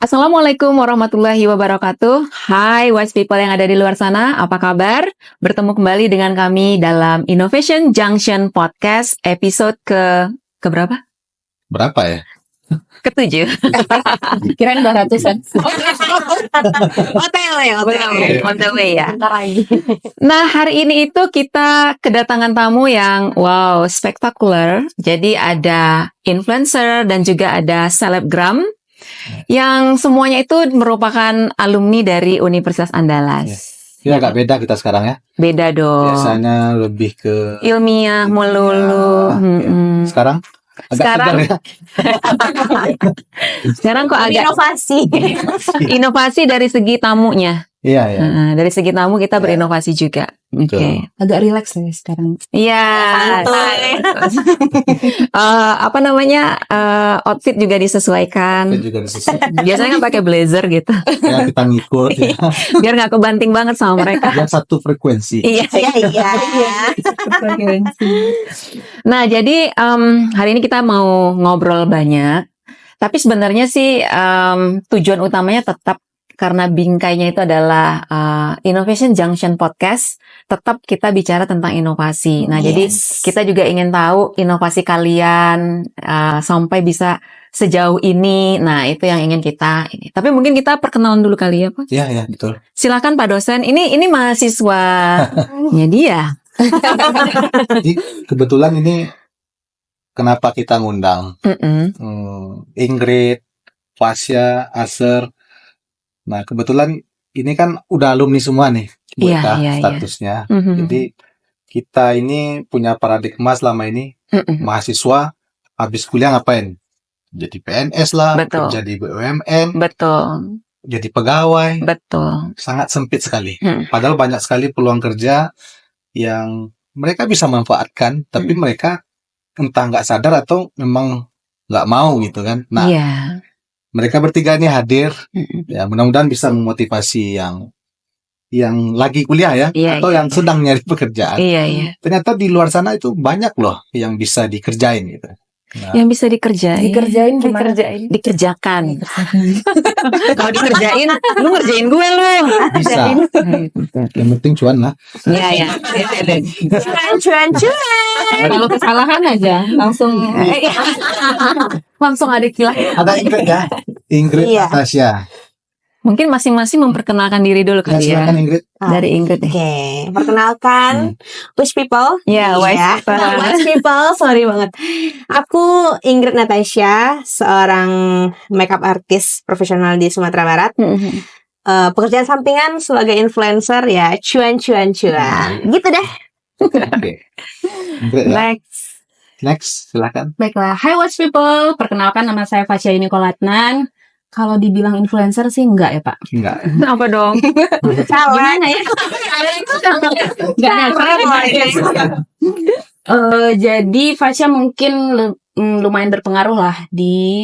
Assalamualaikum warahmatullahi wabarakatuh. Hai wise people yang ada di luar sana, apa kabar? Bertemu kembali dengan kami dalam Innovation Junction Podcast episode keberapa? Berapa ya? Ke-7. Kirain 200-an. On the way ya. Nah, hari ini itu kita kedatangan tamu yang wow, spektakuler. Jadi ada influencer dan juga ada selebgram yang semuanya itu merupakan alumni dari Universitas Andalas. Ya agak beda kita sekarang ya. Beda dong. Biasanya lebih ke Ilmiah melulu. Sekarang agak Sekarang segar ya. Sekarang kok agak inovasi dari segi tamunya. Iya, iya. Dari segi tamu kita berinovasi juga. Oke. Agak rileks nih sekarang. Iya. Outfit juga disesuaikan. Kita juga disesuaikan. Biasanya kan pakai blazer gitu. Ya, kita ngikut ya. Biar nggak kebanting banget sama mereka. Yang satu frekuensi. Iya. Nah, jadi hari ini kita mau ngobrol banyak. Tapi sebenarnya sih tujuan utamanya tetap karena bingkainya itu adalah Innovation Junction Podcast, tetap kita bicara tentang inovasi. Nah, jadi kita juga ingin tahu inovasi kalian sampai bisa sejauh ini. Nah, itu yang ingin kita ini. Tapi mungkin kita perkenalan dulu kali ya, Pak. Iya, iya, betul. Silakan Pak dosen. Ini mahasiswanya dia. Jadi, kebetulan ini kenapa kita ngundang Ingrid, Fasya, Aser. Nah, kebetulan ini kan udah alumni semua nih mereka statusnya. Jadi kita ini punya paradigma selama ini mahasiswa habis kuliah ngapain? Jadi PNS lah, kerja di BUMN, jadi pegawai. Sangat sempit sekali. Padahal banyak sekali peluang kerja yang mereka bisa manfaatkan, tapi mereka entah nggak sadar atau memang nggak mau gitu kan. Nah, mereka bertiga ini hadir, ya mudah-mudahan bisa memotivasi yang lagi kuliah ya, atau yang sedang nyari pekerjaan. Ternyata di luar sana itu banyak loh yang bisa dikerjain gitu. Nah, yang bisa dikerjain gimana? Dikerjakan. Kalau dikerjain, lu ngerjain gue lu. bisa. Yang penting cuan lah. Iya. Cuan. Kalau kesalahan aja langsung ada kilah. Ada Ingrid ya, Ingrid, Natasha. Mungkin masing-masing memperkenalkan diri dulu kali ya. Silakan Ingrid. Dari Ingrid deh. Oke, perkenalkan wise people. Wise people, sorry banget. Aku Ingrid Natasha, seorang makeup artist profesional di Sumatera Barat. Pekerjaan sampingan sebagai influencer ya, cuan. Gitu deh. Oke. Ingrid ya. Next, silakan. Baiklah, hai watch people. Perkenalkan nama saya Fasya Nikolatnan. Kalau dibilang influencer sih enggak ya Pak? Enggak. Apa dong? Gimana ya? Jadi Fasya mungkin lumayan berpengaruh lah di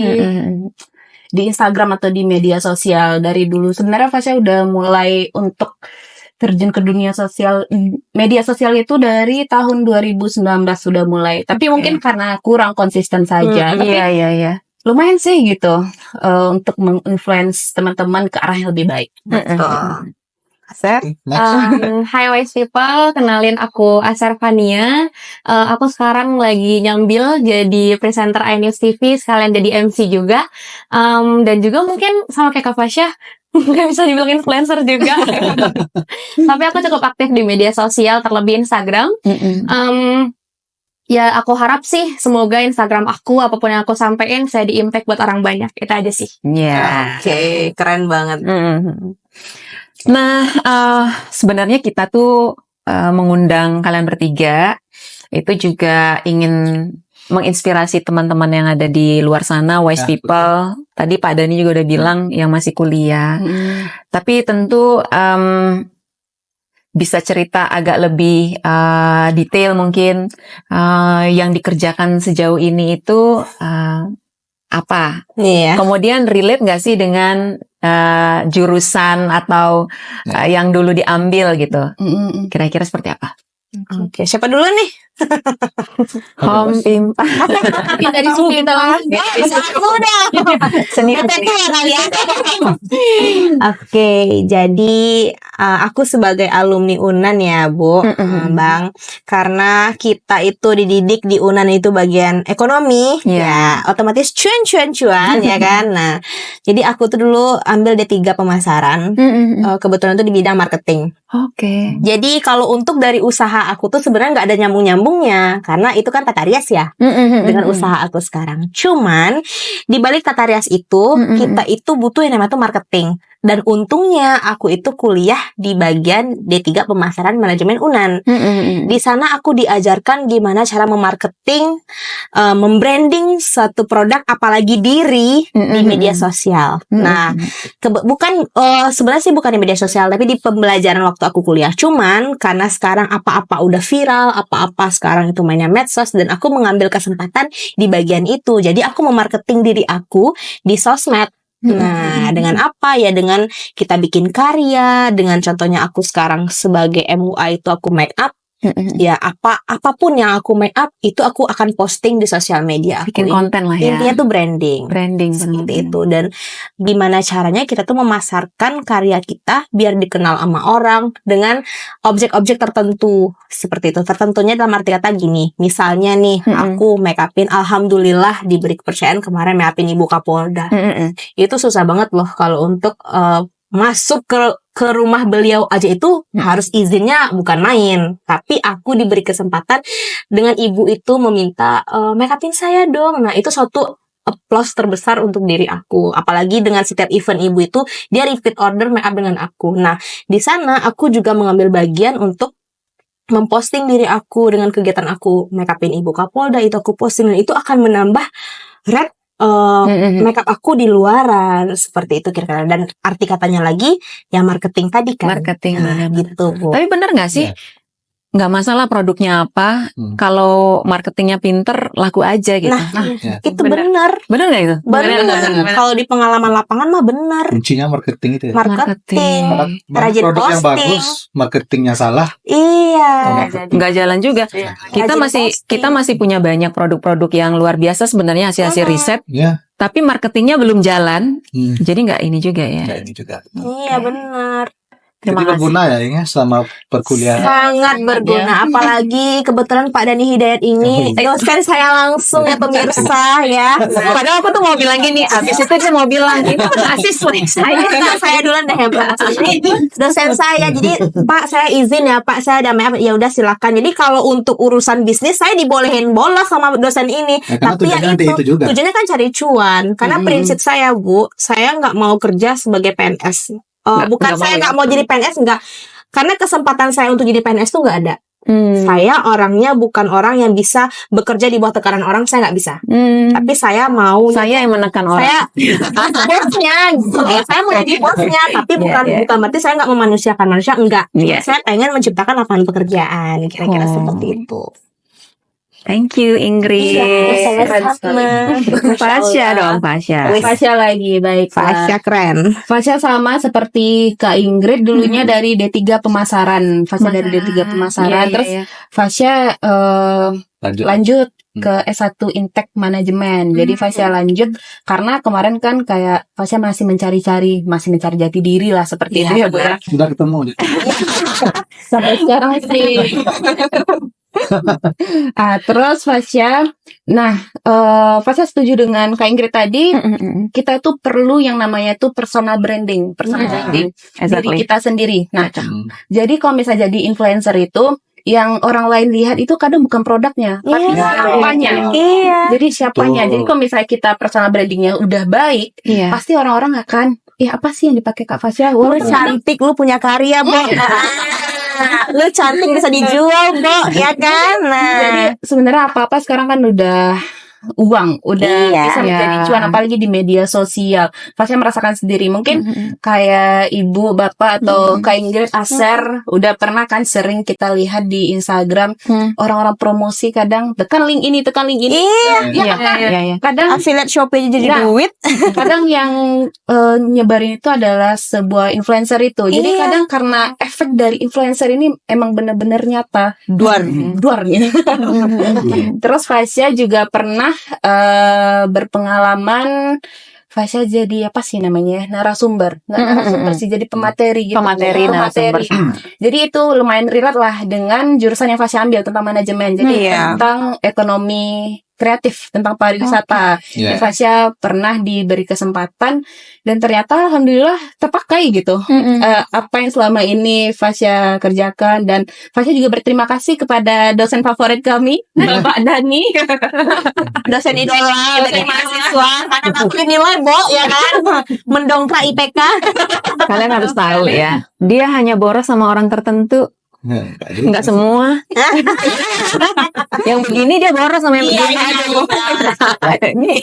Instagram atau di media sosial dari dulu. Sebenarnya Fasya udah mulai untuk terjun ke dunia sosial, media sosial itu dari tahun 2019 sudah mulai. Tapi mungkin karena kurang konsisten saja. Tapi Iya. lumayan sih gitu untuk menginfluence teman-teman ke arah yang lebih baik. Asar. Hai wise people, kenalin aku Asar Fania. Aku sekarang lagi nyambil jadi presenter iNews TV, sekalian jadi MC juga. Dan juga mungkin sama kayak Kak Fasya, nggak bisa dibilang influencer juga. Tapi aku cukup aktif di media sosial, terlebih Instagram. Ya aku harap sih semoga Instagram aku apapun yang aku sampein saya di-impact buat orang banyak. Itu aja sih. Oke, keren banget. Nah, sebenarnya kita tuh mengundang kalian bertiga itu juga ingin menginspirasi teman-teman yang ada di luar sana, wise people. Tadi Pak Dani juga udah bilang yang masih kuliah. Tapi tentu bisa cerita agak lebih detail mungkin yang dikerjakan sejauh ini itu apa? Kemudian relate nggak sih dengan jurusan atau yang dulu diambil gitu? Kira-kira seperti apa? Oke, siapa dulu nih? Home Pimpa. Dari suku kita Udah. Seni PTT ya kalian. Oke, jadi aku sebagai alumni UNAN ya, Bu, Bang, karena kita itu dididik di UNAN itu bagian ekonomi, ya otomatis cuan ya kan. Nah, jadi aku tuh dulu ambil D3 pemasaran, kebetulan itu di bidang marketing. Oke. Jadi kalau untuk dari usaha aku tuh sebenarnya nggak ada nyambung-nyambungnya, karena itu kan tata rias ya, dengan usaha aku sekarang. Cuman di balik tata rias itu kita itu butuh yang namanya tuh marketing. Dan untungnya aku itu kuliah di bagian D3 pemasaran manajemen UNAN. Di sana aku diajarkan gimana cara memarketing, membranding suatu produk, apalagi diri di media sosial. Nah, sebenarnya sih bukan di media sosial, tapi di pembelajaran waktu aku kuliah. Cuman karena sekarang apa-apa udah viral, apa-apa sekarang itu mainnya medsos, dan aku mengambil kesempatan di bagian itu. Jadi aku memarketing diri aku di sosmed. Nah, dengan apa ya? Dengan kita bikin karya, dengan contohnya aku sekarang sebagai MUA itu aku make up. Ya apapun yang aku make up itu aku akan posting di sosial media aku. Bikin konten lah ya. Intinya tuh branding seperti itu. Dan gimana caranya kita tuh memasarkan karya kita biar dikenal sama orang dengan objek-objek tertentu seperti itu. Tertentunya dalam arti kata gini, misalnya nih aku make upin, alhamdulillah diberi kepercayaan kemarin make upin Ibu Kapolda. Itu susah banget loh kalau untuk masuk ke rumah beliau aja itu harus izinnya bukan main. Tapi aku diberi kesempatan dengan ibu itu meminta make upin saya dong. Nah, itu suatu applause terbesar untuk diri aku. Apalagi dengan setiap event ibu itu dia repeat order make up dengan aku. Nah, di sana aku juga mengambil bagian untuk memposting diri aku dengan kegiatan aku make upin Ibu Kapolda, itu aku posting, dan itu akan menambah rate makeup aku di luaran seperti itu kira-kira. Dan arti katanya lagi ya marketing tadi kan. Marketing gitu, Bu. Tapi bener nggak sih? Nggak masalah produknya apa, kalau marketingnya pinter laku aja gitu. Itu benar. Bener nggak itu? Benar. Kalau di pengalaman lapangan mah benar. Kuncinya marketing itu ya. Marketing. Rajin Produk yang posting. bagus, marketingnya salah. Iya. Nggak jalan juga. Kita masih punya banyak produk-produk yang luar biasa sebenarnya hasil riset. Ya. Tapi marketingnya belum jalan. Jadi nggak ini juga ya. Kayak ini juga. Iya benar. Jadi berguna ya ini selama perkuliahan. Sangat berguna. Apalagi kebetulan Pak Dani Hidayat ini dosen saya langsung ya pemirsa ya. Padahal aku tuh mau bilang gini, abis itu dia mau bilang itu asisten saya duluan deh hebat. Dosen saya, jadi Pak saya izin ya Pak, saya ada ya udah silakan. Jadi kalau untuk urusan bisnis saya dibolehin bolos sama dosen ini. Tapi ya itu tujuannya kan cari cuan. Karena prinsip saya Bu, saya nggak mau kerja sebagai PNS. Bukan saya nggak mau jadi PNS, enggak. Karena kesempatan saya untuk jadi PNS tuh nggak ada. Saya orangnya bukan orang yang bisa bekerja di bawah tekanan orang, saya nggak bisa. Tapi saya mau. Saya yang menekan orang. Saya bosnya, saya mau jadi bosnya. Tapi bukan berarti saya nggak memanusiakan manusia, enggak. Saya pengen menciptakan lapangan pekerjaan, kira-kira seperti itu. Thank you Ingrid. Fasya dong, Fasya. Fasya lagi, baik. Fasya keren. Fasya sama seperti Kak Ingrid dulunya dari D3 pemasaran. Fasya dari D3 pemasaran. Terus Fasya lanjut ke S1 Intek Manajemen. Jadi Fasya lanjut karena kemarin kan kayak Fasya masih mencari jati diri lah seperti itu ya Bu ya. Sudah ketemu. Sampai sekarang sih. Terus Fasya, Fasya setuju dengan Kak Ingrid tadi. Kita tuh perlu yang namanya tuh personal branding diri kita sendiri. Nah, jadi kalau misalnya jadi influencer itu yang orang lain lihat itu kadang bukan produknya, tapi siapanya. Jadi siapanya. Jadi kalau misalnya kita personal brandingnya udah baik, pasti orang-orang akan, apa sih yang dipakai Kak Fasya? Lu cantik, lu punya karya, Bu. Lu cantik bisa dijual, Bu, ya kan? Jadi sebenarnya apa-apa sekarang kan udah uang, udah bisa menjadi Iya. cuan, apalagi di media sosial. Fasya merasakan sendiri, mungkin kayak ibu, bapak, atau Kak Ingrid, Aser, udah pernah kan sering kita lihat di Instagram orang-orang promosi, kadang tekan link ini. Iya. Kadang Affiliate Shopee jadi Nah. duit. kadang yang nyebarin itu adalah sebuah influencer itu. Jadi Iya. kadang karena efek dari influencer ini emang bener-bener nyata. Duar. Nih. Terus Fasya juga pernah berpengalaman. Fasya jadi apa sih namanya? Narasumber sih, jadi pemateri gitu. Pemateri, narasumber. Jadi itu lumayan relate lah dengan jurusan yang Fasya ambil tentang manajemen. Jadi Iya. tentang ekonomi kreatif, tentang pariwisata. Iya. Fasya pernah diberi kesempatan dan ternyata alhamdulillah terpakai gitu. Apa yang selama ini Fasya kerjakan, dan Fasya juga berterima kasih kepada dosen favorit kami, Bapak Dani. Dosen idola dari mahasiswa. Karena aku nilai, Bo, ya kan? Mendongkrak IPK. Kalian harus tahu ya, dia hanya boros sama orang tertentu, nggak semua. Yang begini dia boros sama yang begini. Ini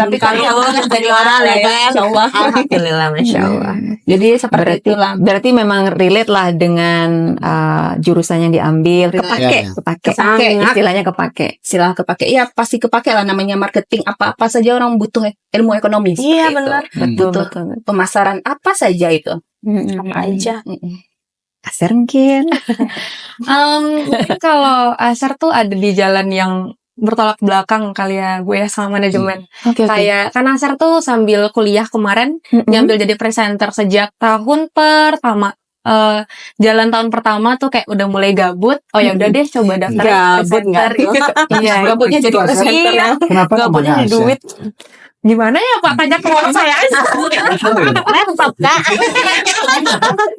Tapi kalau jadi orang ya kan, insyaallah. Alhamdulillah, Masya Allah. Jadi seperti itulah. berarti memang relate lah dengan jurusan yang diambil, kepake. Istilahnya kepake. Istilah kepake, ya pasti kepake lah, namanya marketing. Apa saja orang butuh ilmu ekonomi. Iya, Gitu. benar. Butuh pemasaran apa saja itu. Apa aja. Aser mungkin. Mungkin kalau Aser tuh ada di jalan yang bertolak belakang kali ya gue sama manajemen. Oke. Kayak karena Aser tuh sambil kuliah kemarin nyambil jadi presenter sejak tahun pertama. Jalan tahun pertama tuh kayak udah mulai gabut. Oh ya udah deh coba daftar Gabut presenter. Iya, gabutnya jadi Itu Aser. presenter. Iya. Kenapa Gabutnya namanya jadi Aser? duit. Gimana ya Pak? Tanya ke orang saya aja. Laptop, Kak.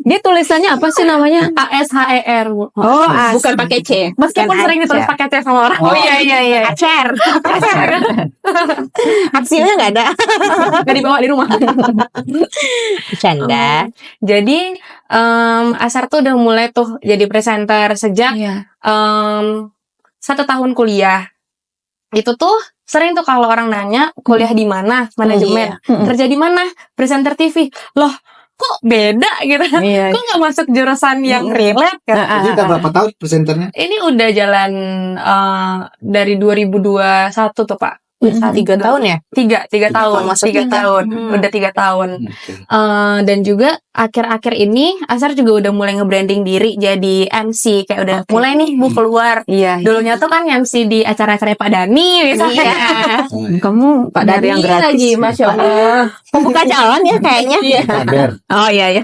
Dia tulisannya apa sih namanya? ASHER. Oh, Bukan pakai C. Meskipun Bukan sering ditulis Acer. pakai C sama orang. Oh iya. Acer. Hasilnya nggak ada. Gak dibawa di rumah. Bercanda. Jadi Aser tuh udah mulai tuh jadi presenter sejak Iya. 1 tahun kuliah. Itu tuh sering tuh kalau orang nanya kuliah di mana, manajemen, kerja di mana, presenter TV. Loh, kok beda gitu? Iya. Kok nggak masuk jurusan yang relate? Gitu? Ini udah berapa tahun presenternya? Ini udah jalan dari 2021 tuh Pak. 3 tahun ya? 3 tahun, Masuk 3 tiga. tahun, udah 3 tahun. Oke. Dan juga akhir-akhir ini Aser juga udah mulai nge-branding diri jadi MC, kayak udah mulai nih Bu keluar. Iya. Dulunya tuh kan MC di acara-acara Pak Dani misalnya. Iya. Kamu Pak dari Dani yang gratis lagi, Masya Allah. Pembuka jalan ya kayaknya. Kabar. Oh iya.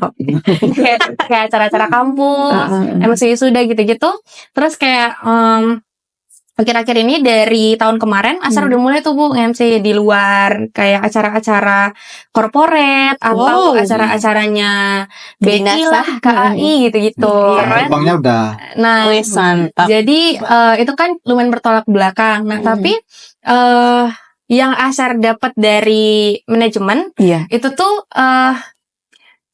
kayak acara-acara kampus, MC sudah gitu-gitu. Terus kayak akhir-akhir ini dari tahun kemarin Aser udah mulai tuh Bu MC di luar, kayak acara-acara korporat atau acara-acaranya BI lah, KAI gitu-gitu. Terbangnya udah. Nah, Wih, mantap. jadi itu kan lumayan bertolak belakang. Nah, tapi yang Aser dapat dari manajemen Iya. itu tuh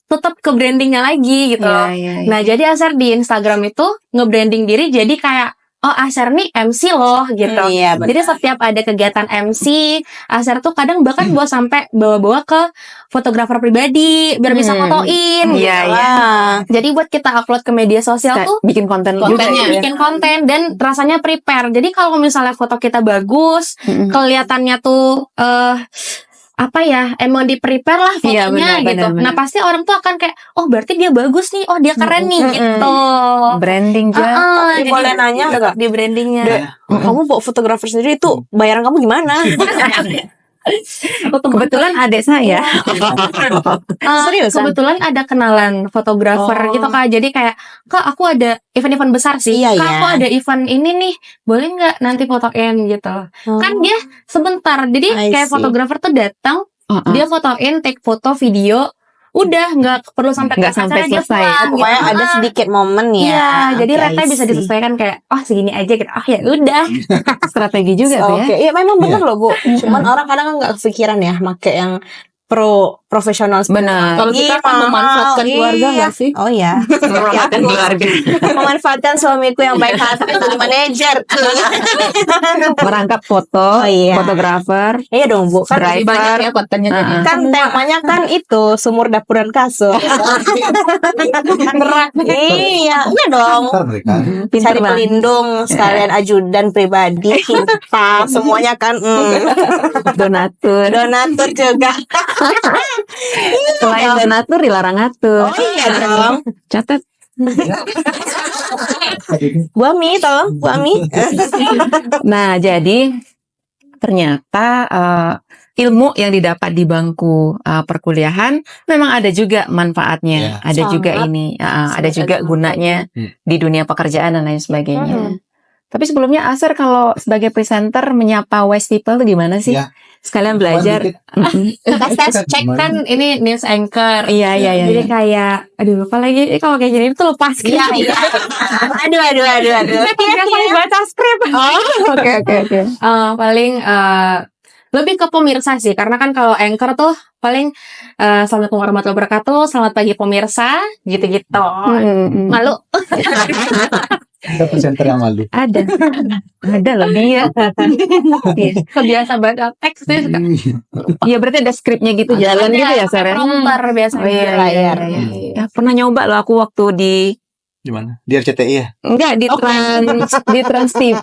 tetap ke brandingnya lagi gitu. Iya. Nah, jadi Aser di Instagram itu nge-branding diri jadi kayak oh Aser nih MC loh gitu. Iya, benar. Jadi setiap ada kegiatan MC, Aser tuh kadang bahkan sampai bawa-bawa ke fotografer pribadi biar bisa fotoin. Iya, gitu. iya. Jadi buat kita upload ke media sosial tuh Bikin konten juga Kontennya. ya. bikin konten dan rasanya prepare. Jadi kalau misalnya foto kita bagus, kelihatannya tuh apa ya, emang di prepare lah Iya, fotonya gitu. benar. Nah pasti orang tuh akan kayak, oh berarti dia bagus nih, oh dia keren nih gitu. Branding juga. Tapi boleh nanya nggak? Di brandingnya. Kamu bawa fotografer sendiri itu bayaran kamu gimana? Kebetulan adik saya. Seriusan? Kebetulan ada kenalan fotografer gitu Kak. Jadi kayak, Kak aku ada event-event besar sih. Iya, Kak iya. aku ada event ini nih, boleh nggak nanti fotoin gitu. Kan dia sebentar. Jadi I kayak see. fotografer tuh datang, dia fotoin, take foto, video, udah nggak perlu sampai Nggak sampai acara, dia selesai. pulang, Pokoknya gitu. ada sedikit momen ya. Iya, jadi Oke, rate I bisa see. disesuaikan kayak, oh segini aja gitu. Oh ya udah. Strategi juga tuh ya. Oke, iya memang bener loh Bu. Cuman orang kadang nggak kepikiran ya, make yang pro profesional semua. Benar. Kalau kita kan memanfaatkan keluarga nggak sih? Oh iya. Memanfaatkan keluarga. Memanfaatkan suamiku yang baik hati jadi manajer. Merangkap foto, Oh, iya. fotografer, Iya dong Bu. Kan Lebih banyak ya kontennya jadi. kan temanya kan itu sumur dapur dan kasur. Berat. Iya dong. Ntar mereka. Cari Bang. pelindung sekalian ajudan pribadi kita semuanya kan donatur. donatur juga. Selain donatur dilarang ngatur. Oh iya dong. Catat. Bu Ami tolong Bu Ami. Nah, jadi ternyata ilmu yang didapat di bangku perkuliahan memang ada juga manfaatnya, Ya. ada juga Sangat. ini, ada Sangat juga ada gunanya di dunia pekerjaan dan lain sebagainya. Tapi sebelumnya Aser kalau sebagai presenter menyapa wise people itu gimana sih? Ya. Sekalian belajar. Dikit. Tes cek kan ini news anchor. Iya. Jadi kayak, aduh, apalagi kalau kayak gini tuh lepas gitu. Iya. Aduh. Biasanya baca skrip. Oke. Paling lebih ke pemirsa sih, karena kan kalau anchor tuh paling Assalamualaikum warahmatullahi wabarakatuh, selamat pagi pemirsa, gitu-gitu. Malu. Ada presenter yang malu. Ada loh dia. Kebiasa baca teks sih. Iya berarti ada skripnya gitu jalan gitu ya Ser ya? Prompter biasanya. Oh, iya. Layar. Ya, pernah nyoba loh aku waktu di Gimana? Di RCTI ya? enggak di Trans TV.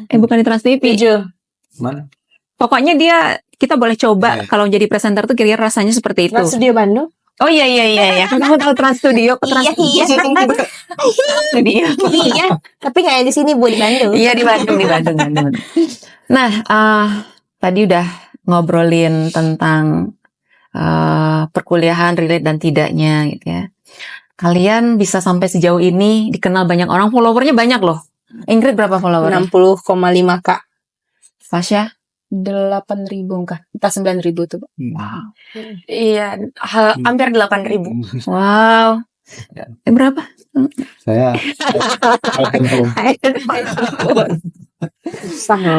Bukan di Trans TV. Mana? Pokoknya kita boleh coba Iya. kalau jadi presenter tuh kira-kira rasanya seperti itu. Trans Studio Bandung. Oh iya. Kamu tahu Trans Studio, Trans Iya. Studio. Iya. Tapi nggak yang di sini Bu di Bandung. Iya di Bandung. Nah, tadi udah ngobrolin tentang perkuliahan relate dan tidaknya gitu ya. Kalian bisa sampai sejauh ini dikenal banyak orang, followernya banyak loh. Ingrid berapa followernya? 60,5K. Fasya? 8.000 kah? Entah 9.000 tuh. Wow. Iya, hampir 8.000. Wow. Ya. Berapa? Saya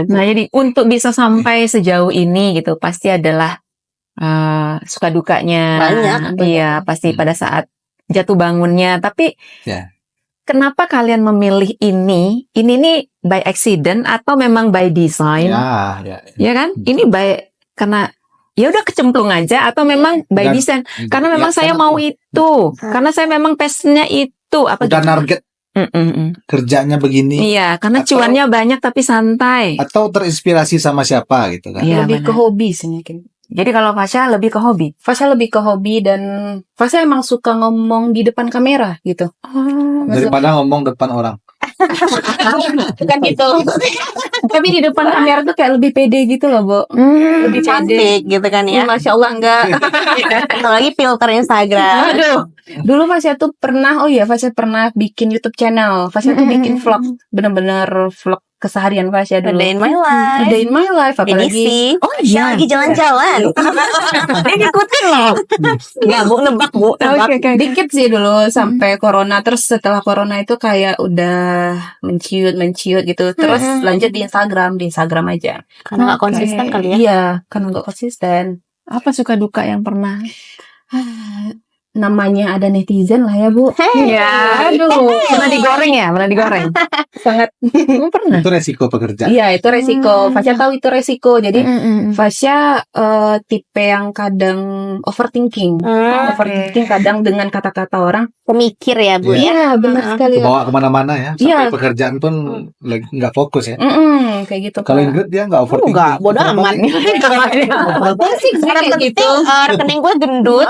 Nah, jadi untuk bisa sampai sejauh ini gitu, pasti adalah suka dukanya. Banyak. Iya, pasti pada saat jatuh bangunnya. Tapi Ya. kenapa kalian memilih ini? Ini nih by accident atau memang by design? ya. Ya kan? Ini by karena ya udah kecemplung aja atau memang by Dan- design? Karena memang saya karena mau itu. Karena saya memang passionnya itu. Apa udah gitu? target kerjanya begini Iya, karena Atau- cuannya banyak tapi santai. atau terinspirasi sama siapa gitu kan. Iya, Lebih ke benar. hobi sih mungkin. Jadi kalau Fasya lebih ke hobi. Fasya lebih ke hobi dan Fasya emang suka ngomong di depan kamera gitu. Daripada ngomong depan orang. Bukan gitu. Tapi di depan kamera tuh kayak lebih pede gitu loh, Bu. Lebih cantik gitu kan ya. Masya Allah enggak. Apalagi filter Instagram. Aduh. Dulu Fasya tuh pernah, Fasya pernah bikin YouTube channel. Fasya tuh bikin vlog, bener-bener vlog keseharian Fasya A dulu. day in my life. A day in my life, apalagi. Edisi. Oh Fasya iya. lagi jalan-jalan. Dia ngikutin loh. Enggak Bu, nebak Bu. Nebak. Oke. Dikit sih dulu sampai corona. Terus setelah corona itu kayak udah menciut gitu. Terus lanjut di Instagram aja. Karena nggak konsisten kali ya. Iya, karena nggak konsisten. Apa suka duka yang pernah? Namanya ada netizen lah ya, Bu. Ya, aduh. Pernah digoreng ya? Pernah digoreng? Sangat. Pernah. Itu resiko pekerjaan. Iya, itu resiko. Fasya tahu itu resiko. Jadi Fasya tipe yang kadang overthinking. Overthinking kadang dengan kata-kata orang. Pemikir ya Bu ya. Iya, benar sekali. Bawa kemana-mana ya. Sampai Iya. pekerjaan pun lagi nggak fokus ya. Kayak gitu. Kalau Kak. Ingrid dia nggak overthinking. Enggak, bodo Kenapa amat. sih? Apa sih Karena kayak penting gitu? rekening gue gendut.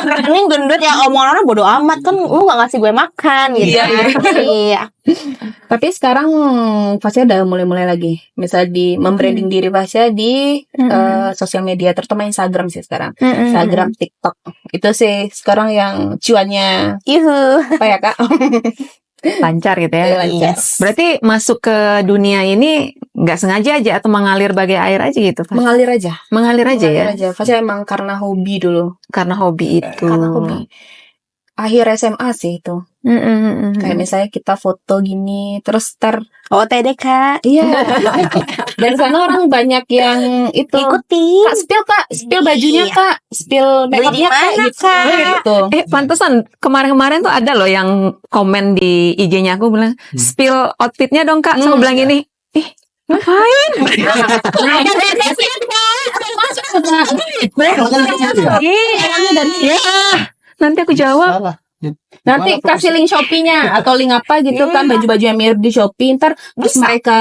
Rekening gendut ya omongan orang bodo amat kan lu gak ngasih gue makan gitu. Iya. Iya. Tapi sekarang Fasya udah mulai lagi. Misal di membranding diri Fasya di sosial media, terutama Instagram sih sekarang. Instagram, TikTok. Itu sih sekarang yang cuannya Yuhu. apa ya, Kak? Lancar gitu ya. Yes. Berarti masuk ke dunia ini nggak sengaja aja atau mengalir bagai air aja gitu, Fas? Mengalir aja. Mengalir aja ya, Fasya emang karena hobi dulu. karena hobi itu. Karena hobi. akhir SMA sih itu. Kayak misalnya kita foto gini, terus TDK. iya. Dan sana orang banyak yang itu Ikutin. Kak, spill bajunya Iya. Kak, spill Beli di makeupnya Kak, mana, gitu. Kak? Gitu. Pantesan kemarin-kemarin tuh ada loh yang komen di IG-nya aku bilang, spill outfitnya dong Kak. Sama bilang gini, ngapain? Nanti aku jawab. Salah. Nanti Gimana kasih link Shopee-nya atau link apa gitu kan, baju-baju yang mirip di Shopee, ntar terus Bisa. mereka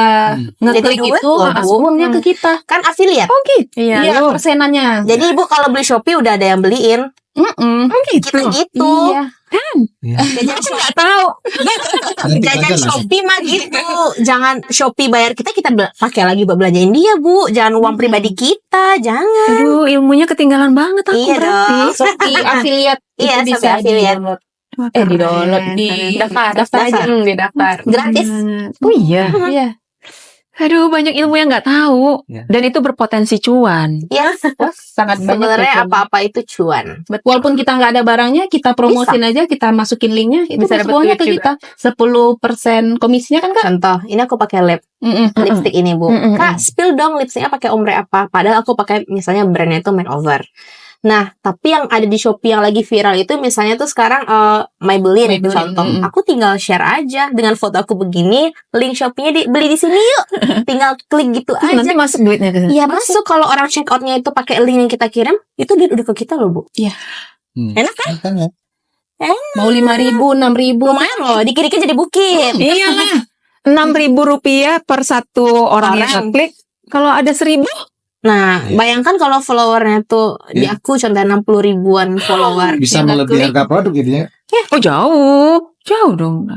ngeklik Jadi duit itu, loh, Bu. uangnya ke kita. Kan affiliate. Oh gitu. Iya, persenannya. Jadi Ibu kalau beli Shopee udah ada yang beliin. Kita gitu. Iya. Jajan Aku nggak tahu. Jajan Shopee mah gitu. Jangan Shopee bayar kita pakai lagi buat belanjain dia, Bu. Jangan uang pribadi kita, jangan. Aduh, ilmunya ketinggalan banget aku Iya berarti. dong. Shopee affiliate Iya, itu bisa Shopee affiliate. di-download. Di-download, di daftar aja. Daftar. Di daftar. Gratis. Oh iya. Iya. Aduh, banyak ilmu yang nggak tahu. Iya. Dan itu berpotensi cuan. Ya, Sangat banyak. sebenarnya ya, apa-apa itu cuan. walaupun kita nggak ada barangnya, kita promosin aja, kita masukin linknya, itu Bisa dapet semuanya ke duit kita. 10% komisinya kan Kak? Contoh, ini aku pakai lipstick ini, Bu. Kak, spill dong lipstiknya pakai ombre apa? Padahal aku pakai misalnya brandnya itu makeover. Nah, tapi yang ada di Shopee yang lagi viral itu misalnya tuh sekarang Maybelline contoh. Aku tinggal share aja dengan foto aku begini, link Shopee-nya beli di sini yuk. Tinggal klik gitu aja. Nanti masuk duitnya ke Iya, masuk. Kalau orang check out-nya itu pakai link yang kita kirim, itu duit udah ke kita loh, Bu. Enak kan ya? Mau 5.000, 6.000. Lumayan loh, dikit-dikit jadi bukit. Iya lah. 6.000 rupiah per satu orang yang klik. Kalau ada 1.000, Nah, bayangkan kalau followernya tuh di aku contohnya 60 ribuan follower. Bisa melebihi harga produk gitu ya. oh jauh dong.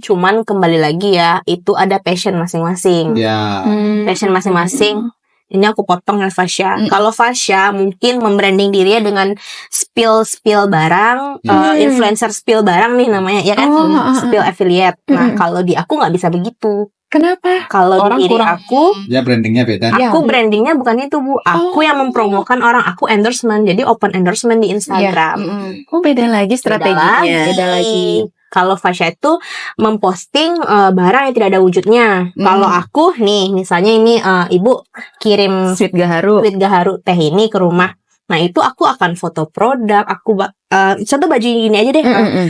Cuman kembali lagi ya, itu ada passion masing-masing. Ya. Passion masing-masing. Ini aku potong ya Fasya. Kalau Fasya mungkin membranding dirinya dengan spill barang, influencer spill barang nih namanya, ya kan? Spill affiliate. Nah, kalau di aku nggak bisa begitu. Kenapa? Kalau di diri aku, Ya brandingnya beda. aku brandingnya bukan itu, Bu. Aku yang mempromokan orang, aku endorsement. Jadi open endorsement di Instagram. Oh beda lagi strateginya. Beda lagi. Kalau Fasya itu memposting barang yang tidak ada wujudnya. Kalau aku nih, misalnya ini Ibu kirim Sweet Gaharu. teh ini ke rumah. Nah, itu aku akan foto produk. Aku contoh baju gini aja deh.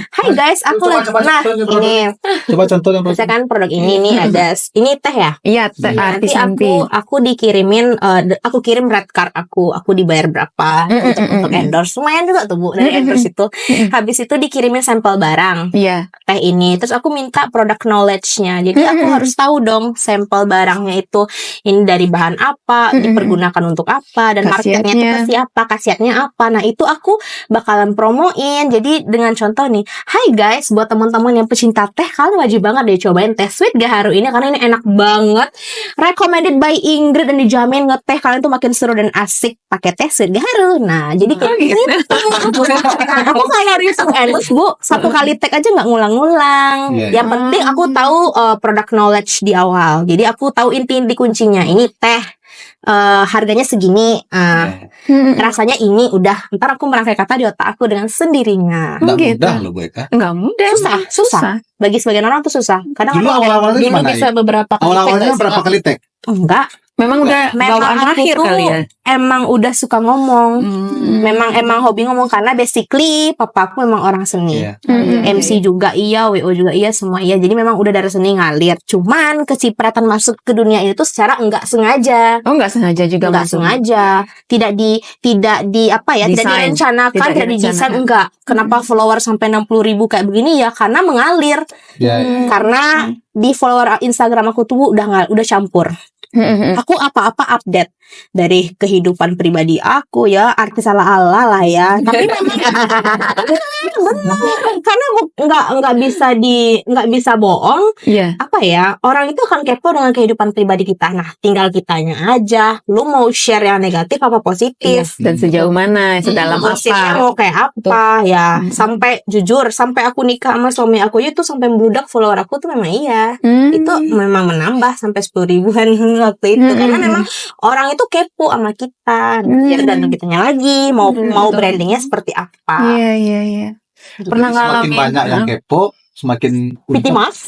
Hai guys, aku lagi ini. Coba contoh yang Misalkan produk ini nih ada ini teh ya. Iya, Nanti artis anti. aku dikirimin aku kirim red card aku dibayar berapa untuk endorse. Lumayan juga tuh, Bu, dari endorse itu. Habis itu dikirimin sampel barang Iya. teh ini. Terus aku minta produk knowledge-nya. Jadi aku harus tahu dong sampel barangnya itu ini dari bahan apa, dipergunakan untuk apa, dan marketnya itu pasti apa, khasiatnya apa. Nah, itu aku bakalan promoin. Jadi dengan contoh nih, hai guys, buat teman-teman yang pecinta teh, kalian wajib banget deh cobain teh Sweet Gaharu ini karena ini enak banget. Recommended by Ingrid dan dijamin ngeteh kalian tuh makin seru dan asik pakai teh Sweet Gaharu. Nah, jadi kayak gitu. Aku kayak endorse, Bu. Satu kali tag aja nggak ngulang-ngulang. Yang penting aku tahu produk knowledge di awal. Jadi aku tahu inti kuncinya. Ini teh harganya segini, rasanya ini, udah ntar aku merangkai kata di otak aku dengan sendirinya. Nggak gitu. mudah loh Bu Eka. Nggak mudah. Susah. Bagi sebagian orang tuh susah. Kadang Dulu awal-awalnya Dulu gimana bisa ya? beberapa kali. Awal-awalnya berapa kali tag? enggak, Memang udah Memang bawaan aku akhir tuh kali ya. emang udah suka ngomong. Emang hobi ngomong karena basically papa aku memang orang seni. Iya. MC juga iya, WO juga iya, semua iya. Jadi memang udah dari seni ngalir. Cuman kecipratan masuk ke dunia itu secara enggak sengaja. Oh nggak sengaja juga Enggak masuk. sengaja, tidak di apa ya, tidak Desain. direncanakan, Tidak tidak didesain, direncanakan. enggak. Kenapa follower sampai 60.000 kayak begini ya? Karena mengalir. Ya, Karena di follower Instagram aku tuh udah campur. Aku apa-apa update dari kehidupan pribadi aku ya, artis ala-ala lah ya. Tapi memang benar, karena aku nggak bisa bohong. Iya. Apa ya, orang itu akan kepo dengan kehidupan pribadi kita. Nah, tinggal kitanya aja. Lu mau share yang negatif apa positif? Dan sejauh mana, sedalam Positifnya apa? mau kayak apa ya? Sampai jujur, sampai aku nikah sama suami aku itu sampai membludak follower aku tuh memang iya. Itu memang menambah sampai 10 ribuan waktu itu, karena memang orang itu kepo sama kita, dan kitanya lagi mau brandingnya seperti apa. Iya. Pernah Jadi semakin ngalamin? banyak yang kepo, semakin Piti untung. mas.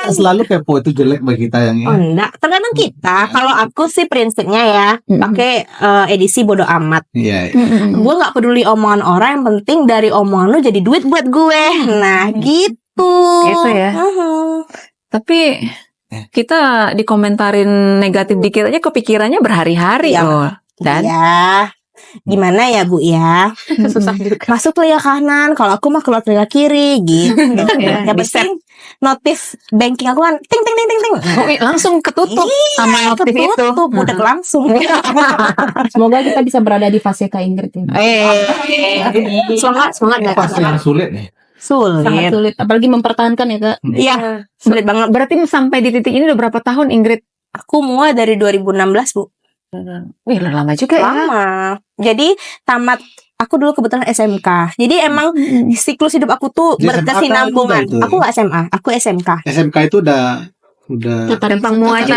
Selalu kepo itu jelek bagi kita yang Oh enggak, tergantung kita. Kalau aku sih prinsipnya ya pakai edisi bodo amat. Iya. Gue nggak peduli omongan orang, yang penting dari omongan lu jadi duit buat gue. Nah gitu. Gitu ya. Tapi kita dikomentarin negatif dikit aja kepikirannya berhari-hari Iya. loh. Dan Ya, gimana ya Bu ya? Susah juga. Masuk telinga kanan, kalau aku mah keluar telinga kiri gitu. Ya, Yang penting notif banking aku kan ting ting ting ting ting. langsung ketutup sama notif itu. Ketutup, udah langsung. Semoga kita bisa berada di fase Kak Ingrid ya. Semangat nggak? Pasti yang sulit nih. Sulit. Sangat sulit, apalagi mempertahankan ya Kak. Iya, sulit banget. Berarti sampai di titik ini udah berapa tahun, Ingrid? Aku mulai dari 2016 Bu. Wih, udah lama juga ya. Lama. Jadi tamat aku dulu kebetulan SMK. Jadi emang siklus hidup aku tuh Di SMA berkesinambungan. kan itu. Aku nggak SMA, aku SMK. SMK itu udah Tentang mua aja.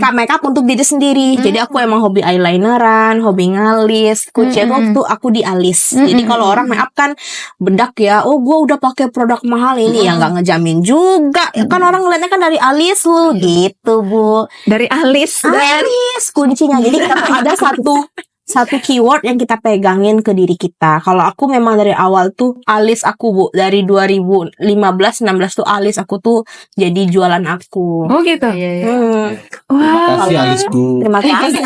Makeup untuk diri sendiri. Jadi aku emang hobi eyelineran, hobi ngalis, kucing waktu aku di alis. Jadi kalau orang make up kan bedak ya, oh gue udah pakai produk mahal ini ya nggak ngejamin juga. Kan orang ngeliatnya kan dari alis lu gitu Bu. Dari alis. Alis kuncinya. Jadi kita tuh ada satu keyword yang kita pegangin ke diri kita. Kalau aku memang dari awal tuh alis aku Bu, dari 2015-16 tuh alis aku tuh jadi jualan aku. Oh gitu. Terima kasih alisku. Terima kasih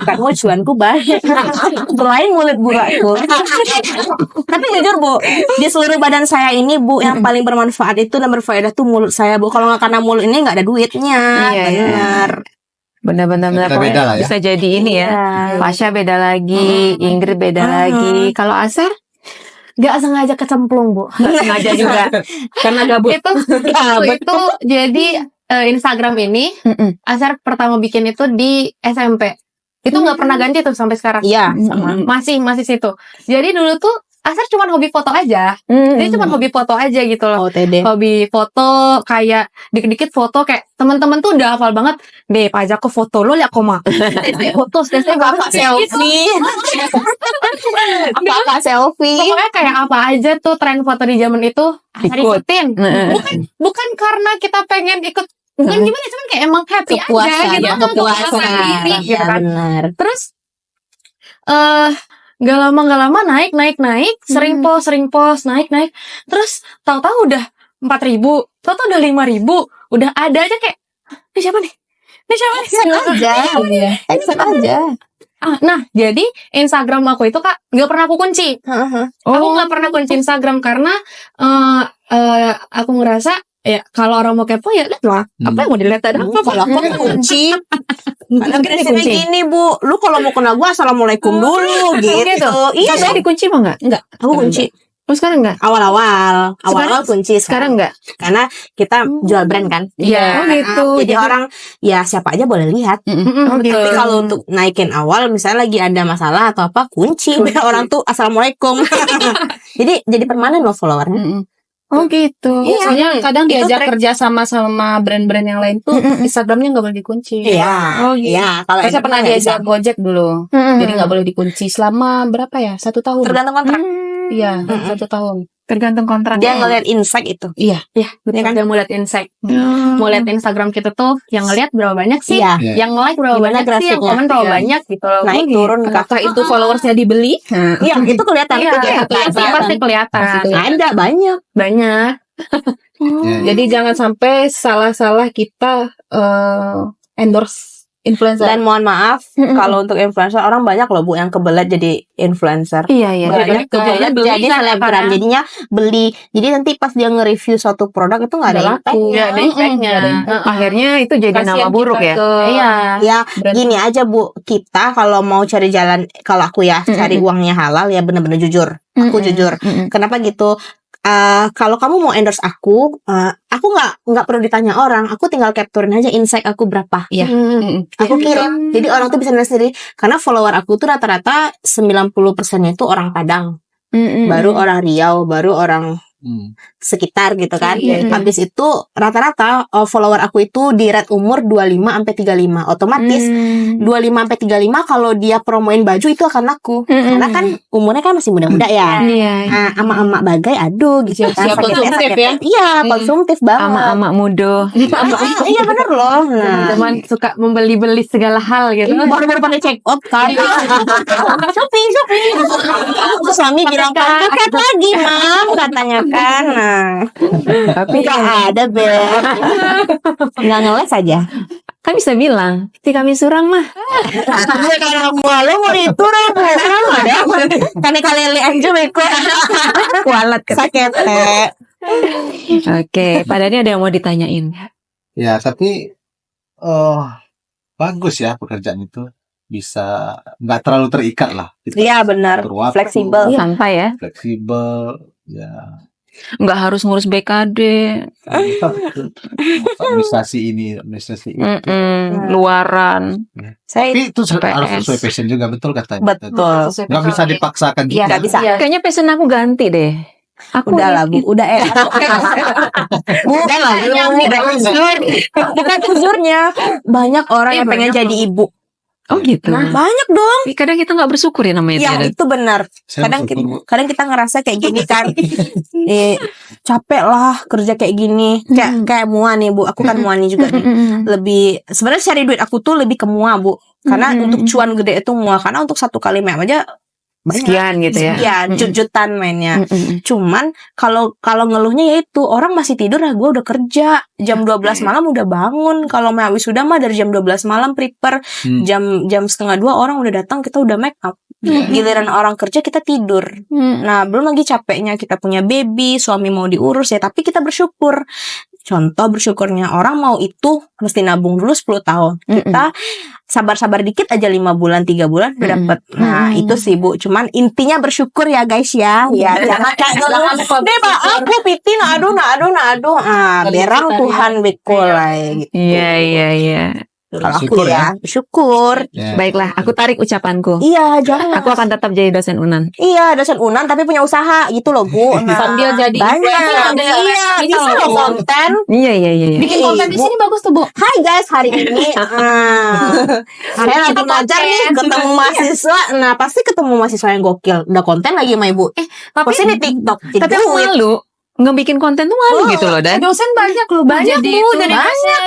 kamu cuanku banyak. Selain mulut Bu aku. Tapi jujur Bu, di seluruh badan saya ini Bu, yang paling bermanfaat itu dan berfaedah tuh mulut saya Bu. Kalau nggak karena mulut ini nggak ada duitnya. Iya, Benar. Benar-benar Kita beda lah ya. bisa jadi ini ya. Iya. Fasya beda lagi, Ingrid beda lagi. Kalau Asar Gak sengaja kecemplung, Bu. nggak sengaja juga. Karena gabut. Itu jadi Instagram ini Asar pertama bikin itu di SMP. Itu nggak pernah ganti tuh sampai sekarang. Iya, sama. Masih situ. Jadi dulu tuh Asar cuma hobi foto aja. Dia cuma hobi foto aja gitu loh. OTD. Hobi foto, kayak dikit-dikit foto, kayak teman-teman tuh udah hafal banget. Deh, pajak ke foto lo liat koma. Foto, Kakak selfie. Kakak selfie. Pokoknya kayak apa aja tuh tren foto di zaman itu Asar ikutin. Bukan karena kita pengen ikut, bukan gimana, cuman kayak emang happy aja gitu. Kepuasan. Sendiri, gitu Ya, kan. benar. Terus gak lama naik, sering post, naik. Terus tahu-tahu udah 4.000, tahu-tahu udah 5.000, udah ada aja kayak, ini siapa nih? Accept aja. Nah, jadi Instagram aku itu Kak gak pernah aku kunci. Aku gak pernah kunci Instagram karena aku ngerasa ya kalau orang mau kepo ya lihat lah. Apa yang mau dilihat ada apa? Kalau aku kunci, karena prinsipnya gini Bu, lu kalau mau kenal gua assalamualaikum dulu gitu. Iya, Saya dikunci mah enggak? aku kunci. Oh, sekarang enggak? Awal-awal kunci. Sekarang enggak? Karena kita jual brand kan. Iya. Oh, gitu. Jadi orang ya siapa aja boleh lihat. Oh, gitu. Tapi kalau untuk naikin awal misalnya lagi ada masalah atau apa, kunci biar orang tuh assalamualaikum. jadi permanen loh followernya. Oh, gitu. Iya. Soalnya kadang Itu diajak kerja sama brand-brand yang lain tuh Instagramnya nggak boleh dikunci. Iya. Oh, gitu. Iya, kalau Saya pernah diajak Gojek dulu, jadi nggak boleh dikunci selama berapa ya? 1 tahun. tergantung kontrak. Iya, 1 tahun. Tergantung kontrak. Dia ngeliat insight itu. Iya. Betul, kan? dia mau lihat insight. Mau lihat Instagram kita tuh yang ngeliat berapa banyak sih? Iya. Iya. Yang like berapa Gimana banyak sih? Yang grafiknya? komen berapa Iya. banyak gitu loh. Naik turun kah? Apakah itu followersnya dibeli? Iya, itu kelihatan. Iya, itu pasti kelihatan. Ada banyak. Banyak. Jadi jangan sampai salah-salah kita endorse influencer. Dan mohon maaf, kalau untuk influencer orang banyak loh Bu yang kebelet jadi influencer. Iya. Banyak kebelet beli jadi kan, selebgram, karena- jadinya beli. Jadi nanti pas dia nge-review suatu produk itu nggak ada Nggak laku. impact-nya. Iya, ada impactnya. Akhirnya itu jadi Kasian nama buruk kita ya. ke Iya. Ya, brand. gini aja Bu, kita kalau mau cari jalan, kalau aku ya cari uangnya halal ya bener-bener jujur. Aku jujur. Kenapa gitu? Kalau kamu mau endorse aku nggak perlu ditanya orang, aku tinggal capturein aja insight aku berapa. Iya. Aku kirim. Jadi orang tuh bisa lihat sendiri. Karena follower aku tuh rata-rata 90%-nya itu orang Padang, baru orang Riau, baru orang sekitar gitu kan. Habis itu rata-rata follower aku itu di rate umur 25 sampai 35. Otomatis 25 sampai 35 kalau dia promoin baju itu akan laku. Karena kan umurnya kan masih muda-muda ya. Nah, ama-ama bagai aduh gitu kan. Konsumtif ya. Iya, konsumtif banget. Ama-ama muda. Iya bener loh. Nah, Teman suka membeli-beli segala hal gitu. baru pada check out kan. Shopee. Terus suami bilang kan paket lagi, Mam, katanya kan. Nah, Tapi nggak ada, Beb. Nggak ngeles aja. kan bisa bilang, "Ti kami surang mah." Kalau malu mau itu ada. Karena kalele aja beko. Kualat Sakete. Oke, padahal ada yang mau ditanyain. Ya, tapi bagus ya pekerjaan itu. Bisa nggak terlalu terikat lah. Iya benar. Berwaktu, Fleksibel. Santai ya. fleksibel, ya. Nggak harus ngurus BKD, Administrasi ini, administrasi itu. luaran. Saya Tapi itu harus PS. sesuai passion juga, betul katanya. betul. Nggak bisa dipaksakan Iya, juga. nggak bisa. Kayaknya passion aku ganti deh. Aku Udah lah, Bu. Udah Bukan lah, bukan uzurnya. Banyak orang yang pengen jadi ibu. Oh gitu. Banyak dong. Kadang kita nggak bersyukur ya namanya. Iya, Tiara. itu benar. Saya Kadang bersyukur, Bu. kadang kita ngerasa kayak gini kan. Capek lah kerja kayak gini. Kayak Mua nih, Bu. Aku kan Muani juga nih. Lebih sebenarnya cari duit aku tuh lebih ke Mua, Bu. Karena untuk cuan gede itu Mua, karena untuk satu kali mem aja Sekian gitu ya. Iya, jut-jutan mainnya. Cuman kalau ngeluhnya yaitu orang masih tidur lah, gue udah kerja jam 12 malam udah bangun. Kalau mau wisuda mah dari jam 12 malam prepare, jam 1:30 orang udah datang, kita udah make up. Giliran orang kerja kita tidur. Nah, belum lagi capeknya kita punya baby, suami mau diurus ya, tapi kita bersyukur. Contoh bersyukurnya orang mau itu mesti nabung dulu 10 tahun. Kita sabar-sabar dikit aja 5 bulan, 3 bulan udah dapet. Nah, itu sih, Bu. Cuman intinya bersyukur ya, guys ya. Ya, jangan kayak ngeluh. Deh, Pak, aku pitin aduh. Berang Tuhan bekol lah gitu. Iya. Kalau aku Syukur ya, bersyukur. Ya. Baiklah, aku tarik ucapanku. Iya, jangan. Aku akan tetap jadi dosen UNAN. Iya, dosen UNAN tapi punya usaha gitu loh, Bu. Nah, Sambil jadi banyak. Iya, bisa loh konten. Iya. bikin konten di sini bagus tuh, Bu. Hai guys, hari ini saya lagi ngajar nih ketemu mahasiswa. Nah, pasti ketemu mahasiswa yang gokil. Udah konten lagi sama Ibu. Tapi Posting di TikTok. Tapi aku malu. Ngebikin konten tuh malu gitu loh, Dan. dosen banyak loh, Banyak, Bu, jadi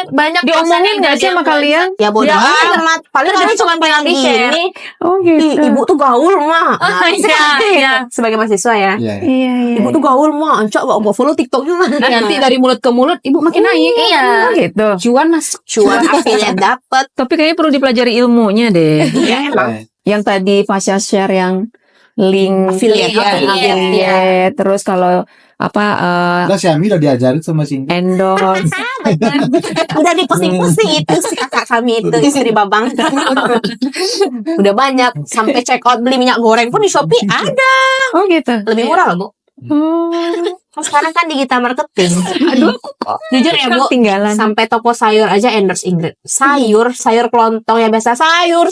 banyak Diomongin gak sih sama kalian? Ya bodo amat. Paling kalian cuma bilang gini. Oh "Ih, Ibu tuh gaul mah." Iya. Sebagai mahasiswa ya. Iya. Ibu tuh gaul mah. Ancak gak follow TikToknya mah. Nanti dari mulut ke mulut ibu makin naik. Iya. Oh gitu. Cuan mas. Cuan affiliate dapet. Tapi kayaknya perlu dipelajari ilmunya deh. Ya emang. Yang tadi Fasya share yang link Affiliate. terus kalau Nah, si Ami udah diajarin sama si Indi. endorse. Udah dipusing-pusing itu si kakak kami itu istri Babang. Udah banyak sampai check out beli minyak goreng pun di Shopee ada. Oh gitu. Lebih murah loh, Bu. Sekarang kan digital marketing. Aduh, aku kok. Jujur ya, Bu. Tinggalan. Sampai toko sayur aja endorse Ingrid. Sayur kelontong yang biasa sayur.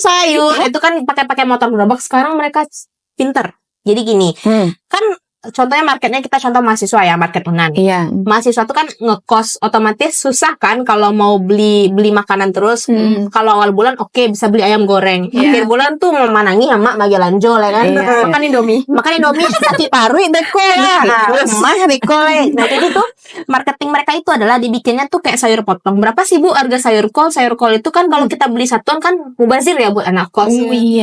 Itu kan pakai motor gerobak. Sekarang mereka pinter. Jadi gini, kan contohnya marketnya kita contoh mahasiswa ya, market UNAN. Iya. Mahasiswa tuh kan ngekos otomatis susah kan kalau mau beli makanan terus. Kalau awal bulan oke, bisa beli ayam goreng. Akhir bulan tuh memanangi sama magelanjol ya kan. Iya. Makan Indomie sakit paru deko ya. Mah deko. Nah, jadi tuh marketing mereka itu adalah dibikinnya tuh kayak sayur potong. Berapa sih, Bu, harga sayur kol? Sayur kol itu kan kalau kita beli satuan kan mubazir ya buat anak kos.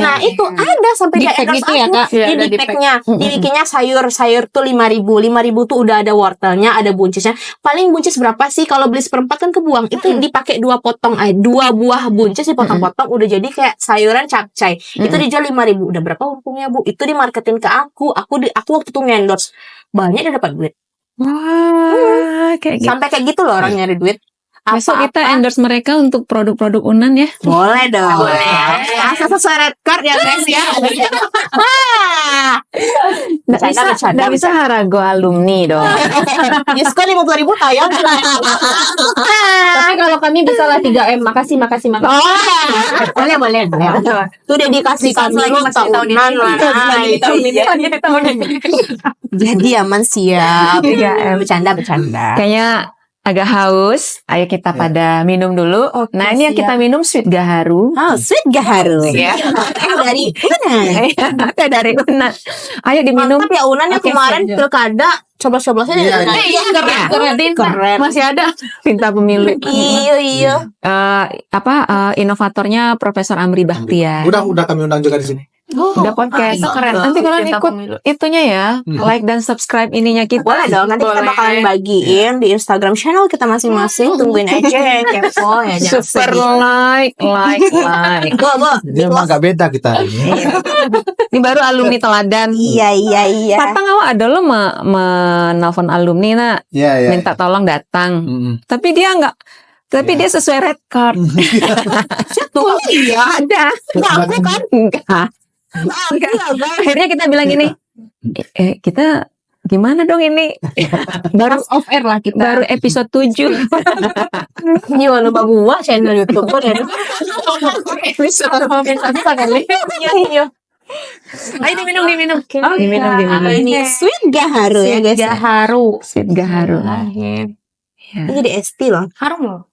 Nah, itu ada sampai Di kayak pack endorse gitu ya, aku. Kak? Iya, Di ada di packnya. Dibikinnya sayur tuh 5.000 tuh udah ada wortelnya, ada buncisnya. Paling buncis berapa sih? Kalau beli seperempat kan kebuang. Itu dipakai 2 buah buncis dipotong-potong udah jadi kayak sayuran capcay. Itu dijual 5.000. Udah berapa untungnya, Bu? Itu dimarketin ke aku. Aku waktu itu endorse. Banyak dia dapat duit. Wah, kayak gitu. Sampai kayak gitu loh orang nyari duit. Besok kita endorse mereka untuk produk-produk UNAN ya. Boleh dong. Boleh. Asal sesuai red card ya, guys ya. Nggak bisa harago alumni dong. Diskon 50.000 tayang. Tapi kalau kata kami bisa lah 3M. Makasih. Boleh. Itu udah dikasih kami Jadi aman siap. 3M bercanda. Kayaknya agak haus. Ayo kita pada minum dulu. Nah, ini yang kita minum sweet gaharu. Oh, sweet gaharu. Ya. Dari Unan. Ada dari Unan. Ayo diminum. Mantap ya Unan yang kemarin pilkada coblos-coblosnya Keren. Masih ada tinta pemilu. Iya. Inovatornya Profesor Amri Bakhtiar. Udah kami undang juga di sini. Udah podcast. Keren. Nanti kalian ikut itunya ya, like dan subscribe ininya kita. Boleh dong, nanti kita bakalan bagiin di Instagram channel kita masing-masing. Tungguin aja yang kepo ya. Super like. Ini emang agak beda kita ini. Ini baru alumni teladan. Iya. Patang awak ada lo menelpon alumni nak, Iya. minta tolong datang. Tapi dia enggak. Tapi dia sesuai red card. Tuh, iya ada. Aku kan enggak. Akhirnya kita bilang gini, kita gimana dong ini? Baru Off air lah kita. baru episode 7. Ini walau gua channel YouTube kan ya. Episode kali. Iya. Ayo diminum. Diminum. Ini sweet gaharu ya guys. Sweet gaharu. Ini jadi ST loh. Harum loh.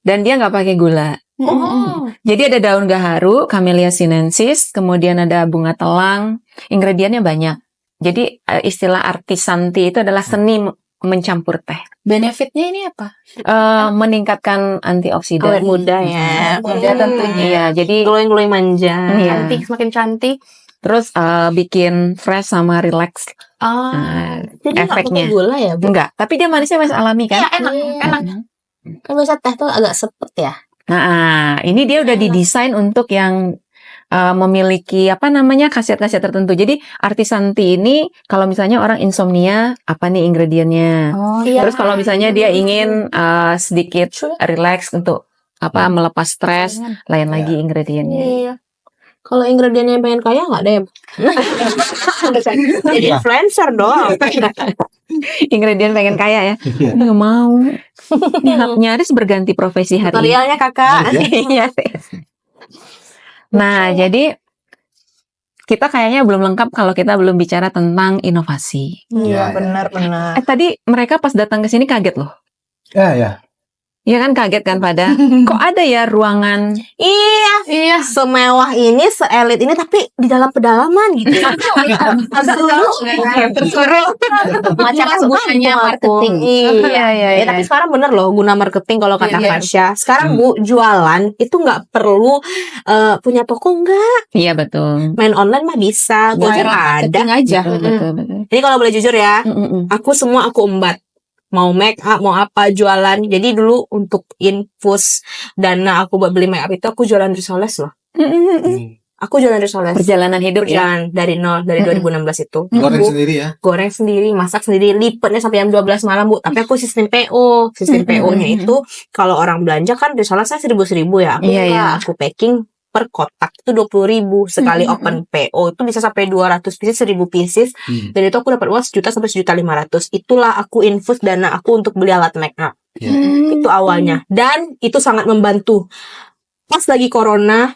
Dan dia nggak pakai gula. Jadi ada daun gaharu, Camellia sinensis, kemudian ada bunga telang. Ingredientnya banyak. Jadi istilah artisanti itu adalah seni mencampur teh. Benefitnya ini apa? Meningkatkan antioksidan. Awet muda ya. Muda tentunya. Iya, jadi Glowing manja. Iya. Cantik, semakin cantik. terus bikin fresh sama relax. Jadi nggak Efeknya. pakai gula ya, Bu? Enggak, tapi dia manisnya masih alami kan? Iya, enak. Kan biasa teh tuh agak sepet ya. Nah, ini dia udah didesain untuk yang memiliki khasiat-khasiat tertentu. Jadi artisanti ini kalau misalnya orang insomnia, apa nih ingredientnya? Iya. Terus kalau misalnya dia ingin sedikit relax untuk melepas stres, lain lagi ingredientnya. Iya. Kalau ingredientnya yang pengen kaya nggak deh. Jadi influencer dong. Ingredient pengen kaya ya? Nggak mau. Nyaris berganti profesi hari ini. Tutorialnya kakak. Iya. Nah, jadi kita kayaknya belum lengkap kalau kita belum bicara tentang inovasi. Iya, benar-benar. Tadi mereka pas datang ke sini kaget loh. Ya. Iya kan, kaget kan pada kok ada ya ruangan. Iya. Semewah ini, seelit ini, tapi di dalam pedalaman gitu. Agak dulu. Macam gunanya marketing. Iya. Tapi sekarang bener loh guna marketing kalau kata Fasya. Sekarang Bu, jualan itu nggak perlu punya toko nggak. Iya betul. Main online mah bisa. Gojek ada. aja. Betul. Jadi kalau boleh jujur ya, aku umbat. Mau make up, mau apa, jualan. Jadi dulu untuk infus dana aku buat beli make up itu aku jualan risoles loh. Aku jualan risoles. Perjalanan hidup ya. Dari nol, dari 2016 itu. Goreng sendiri ya. Goreng sendiri, masak sendiri, lipetnya sampai jam 12 malam, Bu. Tapi aku sistem PO. Sistem PO-nya itu kalau orang belanja kan risolesnya 1.000 ya. Aku aku packing per kotak itu 20.000 sekali open PO itu bisa sampai 200 pieces 1.000 pieces dan itu aku dapat uang 1 juta sampai 1.500.000. Itulah aku infus dana aku untuk beli alat make up. Itu awalnya dan itu sangat membantu. Pas lagi corona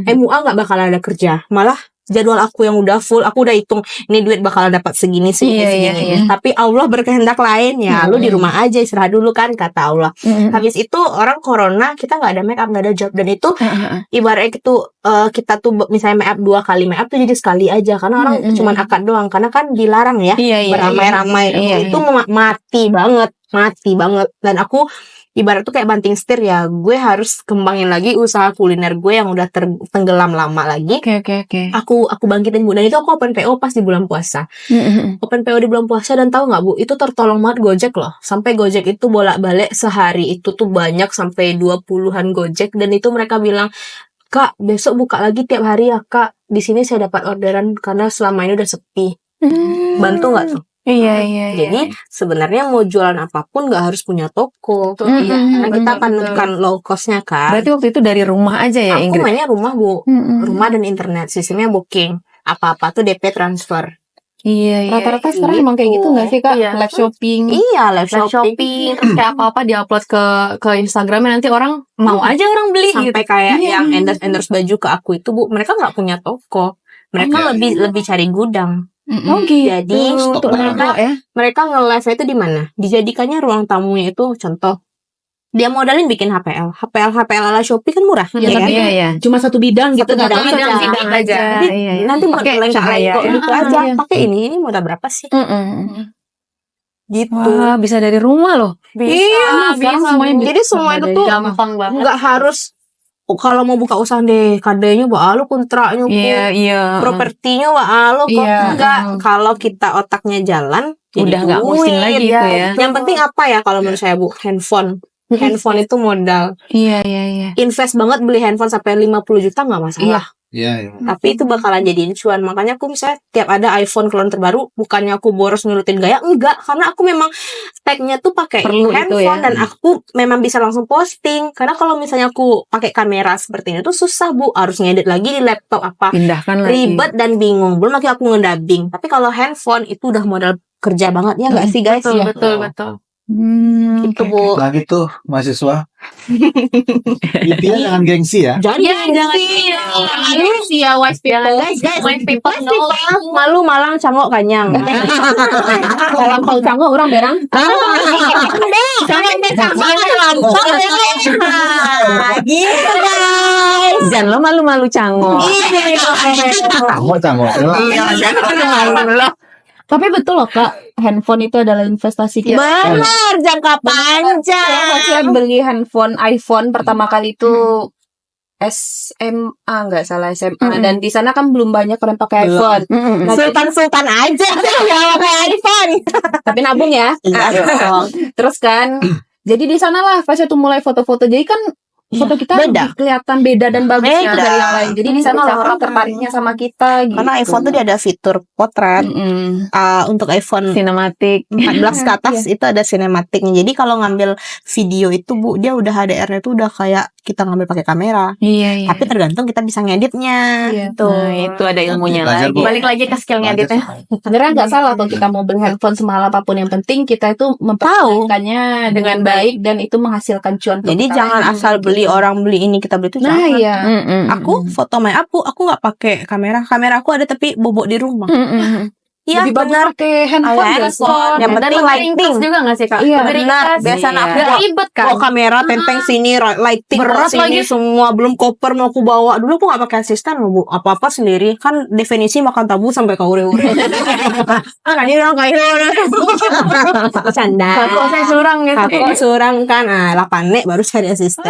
MUA nggak bakal ada kerja, malah jadwal aku yang udah full, aku udah hitung ini duit bakal dapat segini. Tapi Allah berkehendak lain ya. Lu di rumah aja istirahat dulu kan kata Allah. Habis itu orang corona kita nggak ada make up, nggak ada job dan itu ibaratnya itu kita tuh misalnya make up 2 kali make up tuh jadi sekali aja karena orang cuma akad doang karena kan dilarang ya beramai-ramai. Itu mati banget dan aku ibarat tuh kayak banting setir ya, gue harus kembangin lagi usaha kuliner gue yang udah tenggelam lama lagi. Oke. Aku bangkitin Bu, dan itu aku open PO pas di bulan puasa. Open PO di bulan puasa dan tahu nggak Bu, itu tertolong banget Gojek loh. Sampai Gojek itu bolak-balik sehari itu tuh banyak sampai 20-an Gojek dan itu mereka bilang, "Kak, besok buka lagi tiap hari ya, Kak. Di sini saya dapat orderan karena selama ini udah sepi." Bantu nggak tuh? Iya. Jadi sebenarnya mau jualan apapun nggak harus punya toko. Karena kita akan menekan low cost-nya kan. Berarti waktu itu dari rumah aja ya, Aku Ingrid? mainnya rumah Bu, rumah dan internet, sistemnya booking. Apa-apa tuh DP transfer. Iya. Rata-rata sekarang emang kayak gitu nggak sih Kak? Iya. Live shopping. Iya, live Live shopping, terus kayak apa-apa diupload ke Instagramnya, nanti orang mau aja orang beli sampai gitu. kayak Iya. yang endorse baju ke aku itu Bu, mereka nggak punya toko, mereka lebih cari gudang. Oh Jadi Stok mereka nge-live itu di mana? Dijadikannya ruang tamunya itu contoh. Dia modalin bikin HPL ala Shopee kan murah, Iya, ya kan? tapi Iya. cuma satu bidang gitu Satu nggak bidang tahu aja. Bidang aja. Iya. Nanti buat Pakai cahaya. lengkok gitu aja. Iya. Pakai ini modal berapa sih? Gitu. Wah, bisa dari rumah loh. Iya, sekarang semuanya Bu. jadi semua itu tuh Gampang banget. nggak harus kalau mau buka usaha deh, kadenya lu kontraknya Iya. propertinya lu kok Iya. enggak. Kalau kita otaknya jalan jadi Udah nggak pusing duit, lagi ya. tuh ya. Yang penting apa ya kalau menurut saya Bu? Handphone itu modal. Iya. Invest banget beli handphone sampai 50 juta nggak masalah. Iya. Tapi itu bakalan jadiin cuan. Makanya aku misalnya tiap ada iPhone keluaran terbaru, bukannya aku boros nurutin gaya, enggak. Karena aku memang speknya tuh pakai Perlu itu handphone ya. dan aku memang bisa langsung posting. Karena kalau misalnya aku pakai kamera seperti ini tuh susah Bu, harus ngedit lagi di laptop apa. Pindahkan lagi. Ribet dan bingung. Belum lagi aku ngedubbing. Tapi kalau handphone itu udah modal kerja banget ya nggak sih guys? Betul. Itu Bu. Lagi tuh mahasiswa. Intinya jangan gengsi ya. Jangan Gengsi ya wise people. guys, Wise people know. malu malang cangok kanyang. Kalau kau canggung orang berang. Gitu guys. Jangan lo malu-malu canggok. Cangok. Tapi betul loh Kak, handphone itu adalah investasi kita. Benar, jangka panjang. Saya beli handphone iPhone pertama kali itu SMA nggak salah SMA dan di sana kan belum banyak orang pakai iPhone. Nah, Sultan aja yang pakai iPhone. tapi nabung ya. Terus kan, jadi di sana lah pas itu mulai foto-foto. Jadi kan foto kita beda. kelihatan beda dan bagusnya Beda. dari yang lain. Jadi di sana orang tertariknya sama kita gitu. Karena iPhone tuh dia ada fitur potret. Untuk iPhone Sinematik. 14 ke atas itu ada sinematiknya. Jadi kalau ngambil video itu Bu, dia udah HDR-nya tuh udah kayak kita ngambil pakai kamera. Iya. Tapi tergantung kita bisa ngeditnya. Iya. Tuh. Nah, itu ada ilmunya Belajar, lagi. Bu. Balik lagi ke skill ngeditnya. Sebenarnya nggak salah tuh kita mau beli handphone semahal apapun, yang penting kita itu mempertahankannya dengan baik dan itu menghasilkan cuan. untuk Jadi kita. jangan asal beli orang beli ini kita beli itu Nah jangan. iya. Aku foto my aku nggak pakai kamera. Kamera aku ada tapi bobok di rumah. Iya Lebih bagus benar. pakai handphone. Handphone. biasa. Yang penting Dan lighting. ringkas juga gak sih Kak? Iya, Lebih benar. ringkas. Biasa Iya. aku Gak ribet kan? bawa kamera tenteng sini lighting Berat sini lagi. semua belum koper mau aku bawa. Dulu aku nggak pakai asisten loh Bu, apa sendiri kan definisi makan tabu sampai ke ure-ure. Kan ini orang kayak bercanda. Saya surang gitu. Aku seorang kan 8 nek baru cari asisten.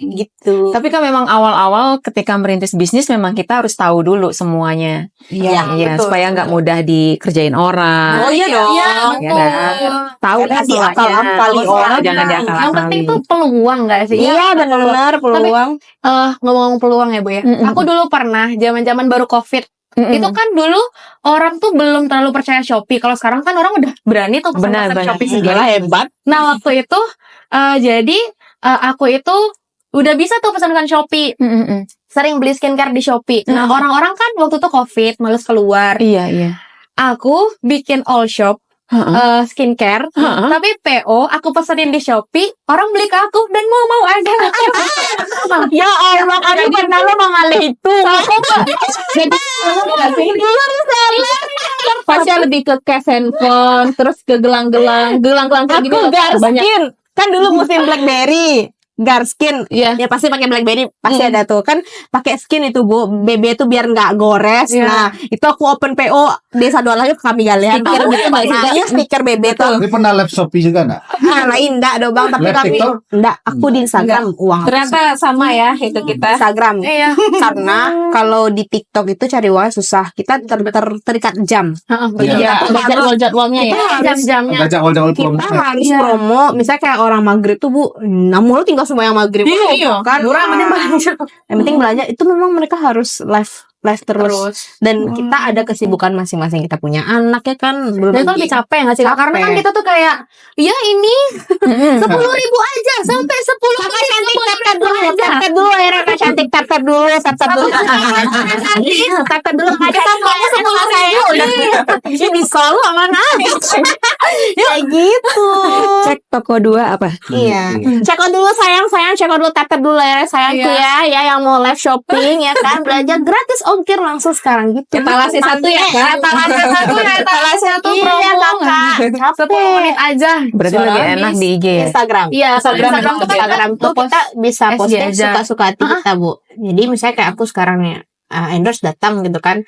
Gitu. Tapi kan memang awal-awal ketika merintis bisnis memang kita harus tahu dulu semuanya. Iya, Iya, betul, supaya nggak mudah dikerjain orang. Oh iya dong. Iya, Ya kan? Tahu Karena masalahnya. diakal-akali orang. Jangan diakal-akali. Yang penting tuh peluang gak sih? Iya benar peluang. Ngomong peluang ya Bu ya. Aku dulu pernah zaman-zaman baru COVID. Itu kan dulu orang tuh belum terlalu percaya Shopee. Kalau sekarang kan orang udah berani tuh Benar, pesan benar. Shopee sendiri. Gila hebat. Nah waktu itu jadi aku itu udah bisa tuh pesan Shopee. Sering beli skincare di Shopee. Nah orang-orang kan waktu itu COVID males keluar. Iya. Aku bikin all shop skincare, tapi PO aku pesenin di Shopee, orang beli ke aku dan mau aja. Ya Allah, kali pernah lo mengalih itu. Pasnya lebih ke case handphone, terus ke gelang-gelang kayak Aku gitu. Garskin. Kan dulu musim BlackBerry. Garskin. Iya. Ya pasti pakai BlackBerry, pasti ada tuh. Kan pakai skin itu Bu, BB itu biar nggak gores. Iya. Nah, itu aku open PO desa dua lagi kami galian. Stiker gitu nggak sih, Kak? Iya, stiker BB tuh. Tapi pernah live Shopee juga nggak? Lain enggak dong Bang, tapi Live kami TikTok? enggak, aku di Instagram uang. Ternyata sama ya itu kita. Instagram. Iya. Karena kalau di TikTok itu cari uang susah. Kita terikat jam. Iya, jadwalnya ya. Jam-jamnya. Ada jadwal promo. Kita harus promo, misalnya kayak orang maghrib tuh Bu, namun lu tinggal semua yang maghrib. Iya. Kan Murah, mending belanja. yang penting belanja itu memang mereka harus live terus. Dan kita ada kesibukan masing-masing, kita punya anak ya kan, belum Dan itu lebih capek gak sih Kak? Karena kan Capek. kita tuh kayak, ya ini 10.000 aja sampai 10 Kakak cantik tap dulu ya Kakak cantik tap dulu. Tap dulu kita mau sama saya udah ini selalu mana kayak gitu. Cek toko 2 apa? Iya. Cek dulu sayang, cek dulu tap dulu ya sayangku ya yang mau live shopping ya kan, belanja gratis ongkir langsung sekarang gitu. Etalase 1 ya kan? Etalase 1 promo. Iya kakak. 10 menit aja. Berarti lebih enak di IG ya? Instagram. Iya, Instagram tuh kita bisa SG posting aja. suka-suka hati kita, Bu. Jadi misalnya kayak aku sekarang nih endorse datang gitu kan,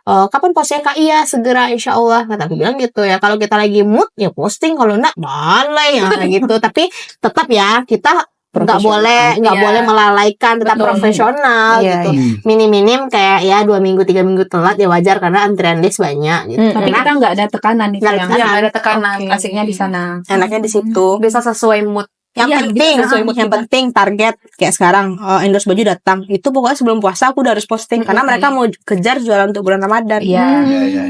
kapan postnya Kak? Iya segera insya Allah, kata aku bilang gitu ya. Kalau kita lagi mood ya posting, kalau enggak balai ya gitu. Tapi tetap ya kita nggak boleh melalaikan, tetap profesional gitu. Minim kayak ya 2 minggu 3 minggu telat ya wajar karena antrian list banyak gitu. Tapi kita nggak ada tekanan nih. Nggak ada tekanan. Asiknya di sana. Enaknya di situ. Bisa sesuai mood. Yang penting target kayak sekarang endorse baju datang itu pokoknya sebelum puasa aku udah harus posting karena mereka mau kejar jualan untuk bulan Ramadan.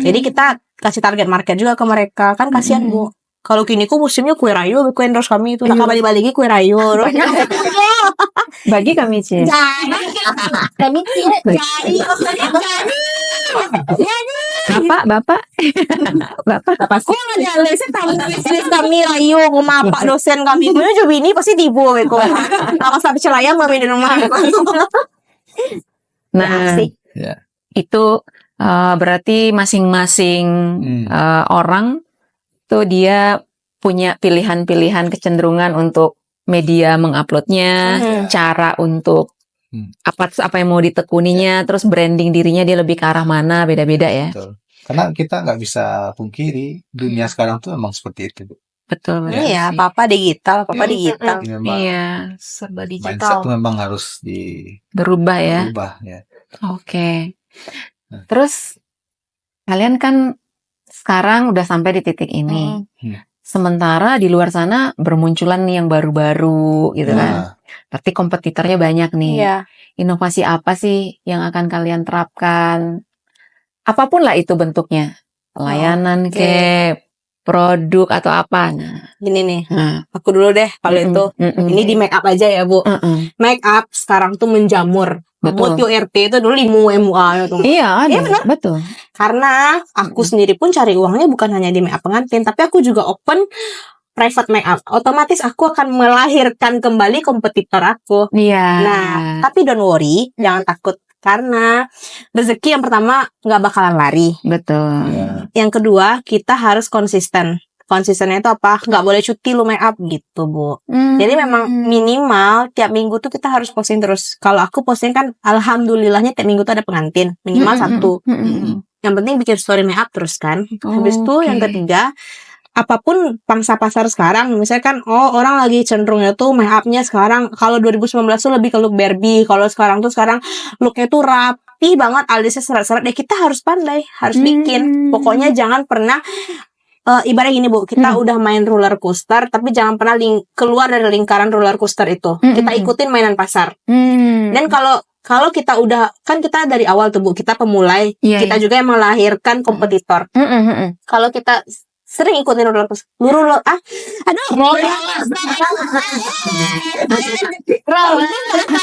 Jadi kita kasih target market juga ke mereka kan, kasihan Bu. Kalau kini ku musimnya kue rayo, kue endorse kami itu nak balik-balik kue rayo. Bagi kami Ci. Kami Bapak. Aku ada lesnya kami rayo sama Pak dosen kami. Punya coba ini pasti dibu gitu. Aku sampai celayang kami di rumah. Nah, itu berarti masing-masing orang tuh dia punya pilihan-pilihan kecenderungan untuk media menguploadnya, cara untuk apa yang mau ditekuninya, terus branding dirinya dia lebih ke arah mana, beda-beda ya. Betul. Karena kita nggak bisa pungkiri dunia sekarang tuh emang seperti itu. Betul. Iya, papa digital. Iya, serba Mindset digital. tuh memang harus berubah ya. Oke. Terus kalian kan sekarang udah sampai di titik ini. Sementara di luar sana bermunculan nih yang baru-baru gitu kan. Berarti kompetitornya banyak nih. Iya. Inovasi apa sih yang akan kalian terapkan? Apapun lah itu bentuknya. Layanan kayak produk atau apa. Nah, gini nih. Aku dulu deh kalau itu. Ini di make up aja ya, Bu. Make up sekarang tuh menjamur. Motio RT itu dulu 5 MUA tuh. Iya, ada. Betul. Karena aku sendiri pun cari uangnya bukan hanya di make up pengantin, tapi aku juga open private make up. Otomatis aku akan melahirkan kembali kompetitor aku. Iya. Nah, tapi don't worry, jangan takut. Karena rezeki yang pertama nggak bakalan lari. Betul. Yang kedua, kita harus konsisten. Konsistennya itu apa? Nggak boleh cuti lu make up gitu, Bu. Jadi memang minimal tiap minggu tuh kita harus posting terus. Kalau aku posting kan alhamdulillahnya tiap minggu tuh ada pengantin. Minimal 1. Yang penting bikin story make up terus kan. Habis itu yang ketiga, apapun pangsa pasar sekarang, misalnya kan orang lagi cenderungnya tuh make upnya sekarang kalau 2019 tuh lebih ke look Barbie, kalau sekarang looknya tuh rapi banget, alisnya seret-seret. Kita harus pandai, harus bikin. Pokoknya jangan pernah ibarat gini Bu, kita udah main roller coaster, tapi jangan pernah keluar dari lingkaran roller coaster itu. Kita ikutin mainan pasar. Dan kalau kita udah, kan kita dari awal tuh Bu, kita pemulai, kita juga yang melahirkan kompetitor. Kalau kita sering ikutin roller coaster,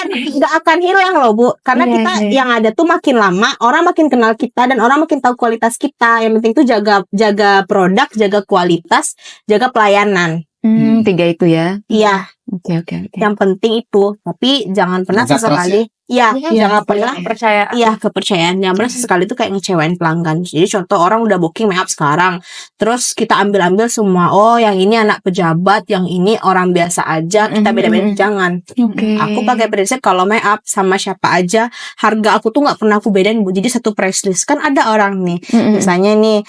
nggak akan hilang loh Bu, karena kita yang ada tuh makin lama orang makin kenal kita dan orang makin tahu kualitas kita. Yang penting tuh jaga produk, jaga kualitas, jaga pelayanan. 3 itu ya. Iya. Oke. Yang penting itu, tapi jangan pernah sesekali. Jangan pernah percaya. Iya, kepercayaan. Jangan pernah sesekali itu kayak ngecewain pelanggan. Jadi contoh orang udah booking make up sekarang, terus kita ambil semua. Yang ini anak pejabat, yang ini orang biasa aja. Kita beda-beda. Jangan. Aku pakai prinsip kalau make up sama siapa aja, harga aku tuh nggak pernah aku bedain Bu. Jadi satu price list. Kan ada orang nih, misalnya nih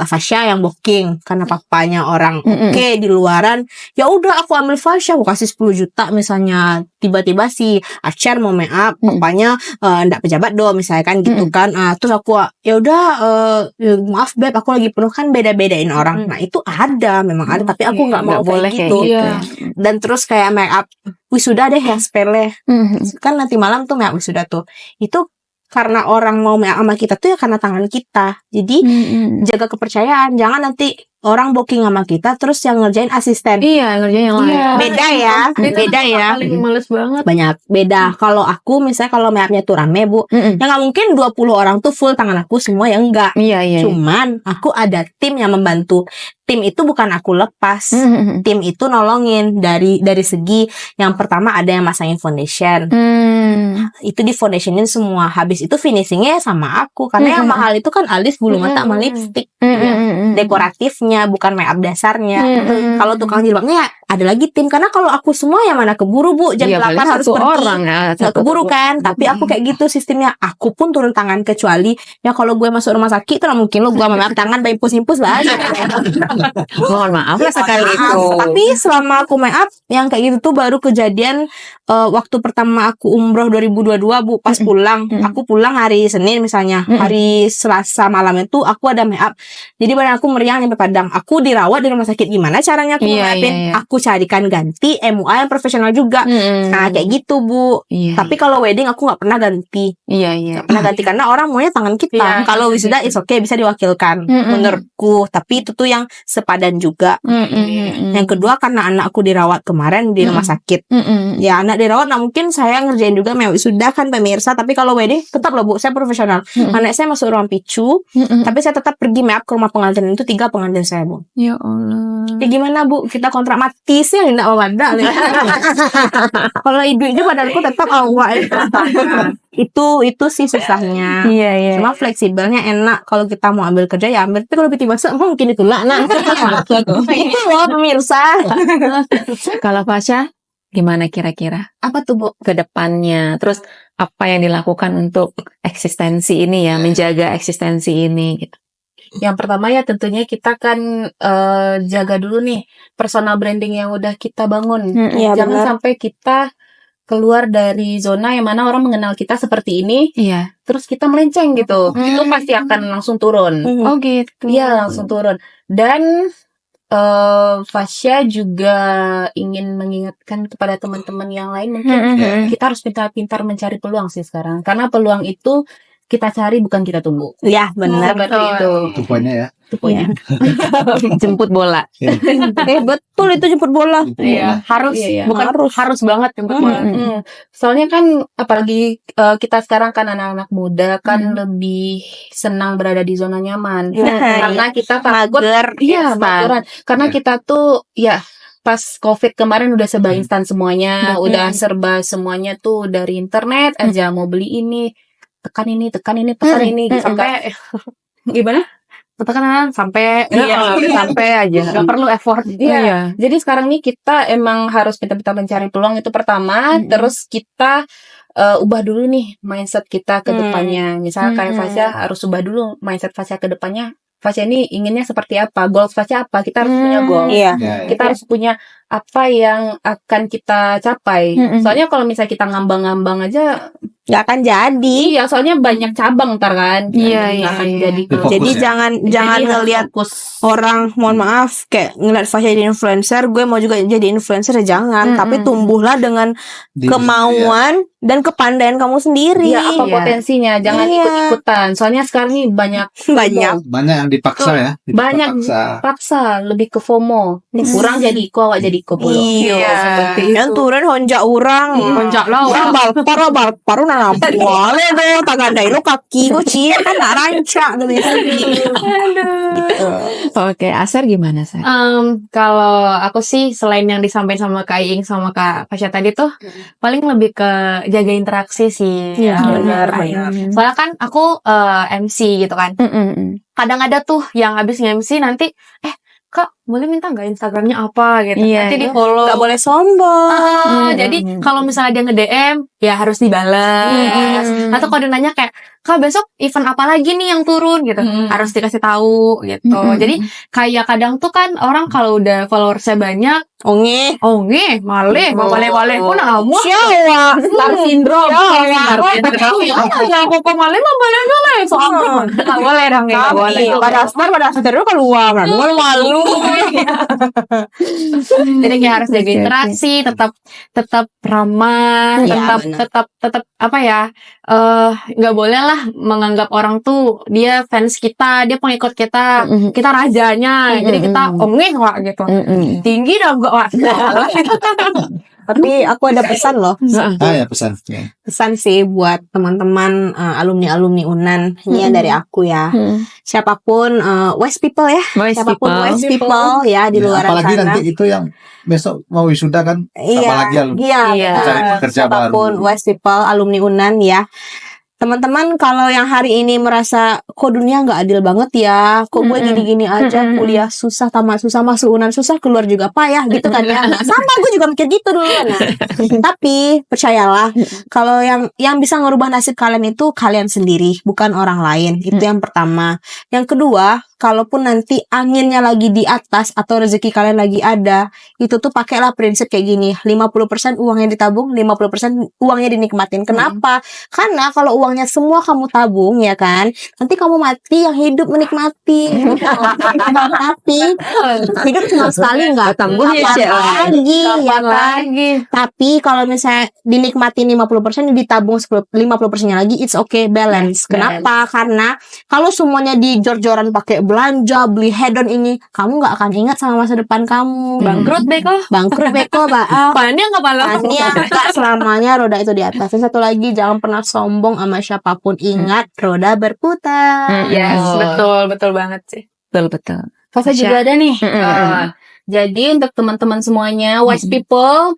Fasya yang booking karena papanya orang di luaran. Ya udah aku ambil Fasya, aku kasih 10 juta misalnya. Tiba-tiba si Acer mau make up, papanya ndak pejabat dong misalnya kan gitu kan. Terus aku ya udah maaf beb, aku lagi penuh, kan beda-bedain orang. Nah itu memang ada, tapi aku nggak mau boleh kayak gitu. Dan terus kayak make up wisuda deh yang sepele. Kan nanti malam tuh make up wisuda tuh. Itu karena orang mau make up sama kita tuh ya karena tangan kita. Jadi jaga kepercayaan, jangan nanti orang booking sama kita terus yang ngerjain asisten. Iya, ngerjain yang lain. Beda ya, beda ya. Paling males banget. Banyak beda. Kalau aku misalnya kalau make-upnya tuh rame, Bu. Ya nggak mungkin 20 orang tuh full tangan aku semua, ya enggak. Iya. Cuman aku ada tim yang membantu. Tim itu bukan aku lepas. Tim itu nolongin dari segi yang pertama ada yang masangin foundation. Itu di foundationin semua. Habis itu finishingnya sama aku. Karena yang mahal itu kan alis, bulu mata, sama lipstick. Dekoratifnya, bukan make up dasarnya. Kalau tukang jilbabnya ada lagi tim. Karena kalau aku semua yang mana keburu, Bu. Jam 8 harus pergi. Orang ya. Nggak keburu kan. Tapi aku kayak gitu sistemnya. Aku pun turun tangan. Kecuali ya kalau gue masuk rumah sakit itu mungkin lo gue make up tangan bayi impus-impus lah. Mohon maaf lah sekali itu. Tapi selama aku make up yang kayak gitu tuh baru kejadian waktu pertama aku umroh 2022, Bu. Pas pulang, aku pulang hari Senin misalnya, hari Selasa malam itu aku ada make up. Jadi badan aku meriang sampai Padang. Aku dirawat di rumah sakit. Gimana caranya aku make-upin? Aku carikan ganti MUA yang profesional juga. Nah kayak gitu, Bu. Tapi kalau wedding aku nggak pernah ganti. Nggak pernah ganti karena orang maunya tangan kita. Kalau wisuda it's okay, bisa diwakilkan menurutku. Tapi itu tuh yang sepadan juga. Yang kedua karena anakku dirawat kemarin di rumah sakit. Ya anak dirawat, nah mungkin saya ngerjain juga wisuda kan pemirsa. Tapi kalau wedding tetap loh, Bu, saya profesional. Anak saya masuk ruang picu, tapi saya tetap pergi make up ke rumah pengantin. Itu 3 pengantin saya, Bu. Ya Allah. Ya gimana, Bu? Kita kontrak mati sih enggak mau ada. Kalau ibu badanku tetap itu sih susahnya. Iya. Cuma fleksibelnya enak. Kalau kita mau ambil kerja ya ambil. Tapi kalau tiba-tiba mungkin itu lah. Nah, itu loh pemirsa. Kalau Fasya, gimana kira-kira? Apa tuh, Bu? Ke depannya, terus apa yang dilakukan untuk eksistensi ini ya, menjaga eksistensi ini gitu. Yang pertama ya tentunya kita kan jaga dulu nih personal branding yang udah kita bangun. Jangan sampai kita keluar dari zona yang mana orang mengenal kita seperti ini, terus kita melenceng gitu. Itu pasti akan langsung turun. Oh gitu. Iya, langsung turun. Dan Fasya juga ingin mengingatkan kepada teman-teman yang lain, mungkin kita harus pintar-pintar mencari peluang sih sekarang. Karena peluang itu kita cari, bukan kita tunggu. Ya benar. Itu. Itu poinnya ya. Itu poinnya. Jemput bola. Betul itu jemput bola. Iya, harus. Iya. Bukan harus banget jemput bola. Soalnya kan apalagi kita sekarang kan anak-anak muda kan lebih senang berada di zona nyaman. Karena kita takut mageran. Karena kita tuh pas COVID kemarin udah serba instan semuanya, udah serba semuanya tuh dari internet aja, mau beli ini, tekan ini, sampai gimana? Tekanan sampai aja. Nggak perlu effort. Iya. Jadi sekarang nih kita emang harus pintar-pintar mencari peluang, itu pertama. Terus kita ubah dulu nih mindset kita ke depannya. Misalnya kayak Fasya harus ubah dulu mindset Fasya ke depannya. Fasya ini inginnya seperti apa? Goals Fasya apa? Kita harus punya goal. Kita harus punya apa yang akan kita capai. Soalnya kalau misalnya kita ngambang-ngambang aja nggak akan jadi. Iya, soalnya banyak cabang ntar kan. Iya. Jadi Jadi jangan ngelihat orang, mohon maaf, kayak ngeliat Fasya jadi influencer, gue mau juga jadi influencer, ya jangan. Tapi tumbuhlah dengan kemauan dan kepandaian kamu sendiri. Iya, apa potensinya? Jangan ikut-ikutan. Soalnya sekarang nih banyak yang dipaksa ya. Banyak paksa, lebih ke FOMO. Kurang jadi iko, awak jadi iko pula. Iya. Yang turun honjak orang. Honjak lah orang. Baru nampak. Boleh dong, tagandai lo kaki lo cie kan tak rancak Oke, Asar gimana, Sar? Kalau aku sih selain yang disampaikan sama Kak Iing sama Kak Fasya tadi tuh paling lebih ke jaga interaksi sih. Iya, benar. Soalnya kan aku MC gitu kan. Kadang ada tuh yang habis nge-MC nanti Kak, boleh minta nggak Instagramnya apa gitu? Nanti di follow. Nggak boleh sombong. Jadi kalau misalnya dia nge-DM, ya harus dibalas. Atau kalau dia nanya kayak, Kak besok event apa lagi nih yang turun gitu, harus dikasih tahu gitu. Jadi kayak kadang tuh kan orang kalau udah followersnya banyak, malih pun kamu Star syndrome. Ya kok malih mah boleh soalnya nggak boleh dong, nggak boleh. Pada Astar lu keluar, malu. Jadi kayak harus jaga interaksi, tetap ramah, tetap apa ya, nggak boleh lah menganggap orang tuh dia fans kita, dia pengikut kita, kita rajanya, jadi kita ongeh lah gitu. Tinggi dah gua. Tapi aku ada pesan loh. Ya pesan. Pesan sih buat teman-teman alumni-alumni UNAN. Ini dari aku ya. Siapapun wise people ya. Siapapun wise people ya di luar apalagi sana. nanti itu yang besok mau wisuda kan. Apalagi alumni. Iya. Cari pekerja Siapapun baru. wise people alumni UNAN ya. Teman-teman kalau yang hari ini merasa kok dunia nggak adil banget ya, kok gue gini-gini aja, kuliah susah, tamat susah, masuk UNAN susah, keluar juga payah gitu kan ya. Nah, sama gue juga mikir gitu dulu. Nah, tapi percayalah, kalau yang bisa ngerubah nasib kalian itu kalian sendiri, bukan orang lain. Itu yang pertama. Yang kedua, kalaupun nanti anginnya lagi di atas atau rezeki kalian lagi ada, itu tuh pakailah prinsip kayak gini, 50% uangnya ditabung, 50% uangnya dinikmatin. Kenapa? Karena kalau uangnya semua kamu tabung ya kan, nanti kamu mati yang hidup menikmati. Tapi hidup cuma sekali nggak Tambah ya, kapan Cek. lagi ya kan. Lagi. Tapi kalau misalnya dinikmati 50%, ditabung 50%-nya lagi, it's okay, balance. Kenapa? Karena kalau semuanya di jor-joran pakai belanja, beli hedon ini, kamu nggak akan ingat sama masa depan kamu. Bangkrut beko. Bangkrut beko, Mbak. Pannya nggak pala. Makanya nggak selamanya roda itu di atas. Dan satu lagi, jangan pernah sombong sama siapapun. Ingat, roda berputar. Yes, betul banget sih. Betul. Fasa juga ada nih. Jadi untuk teman-teman semuanya, wise people,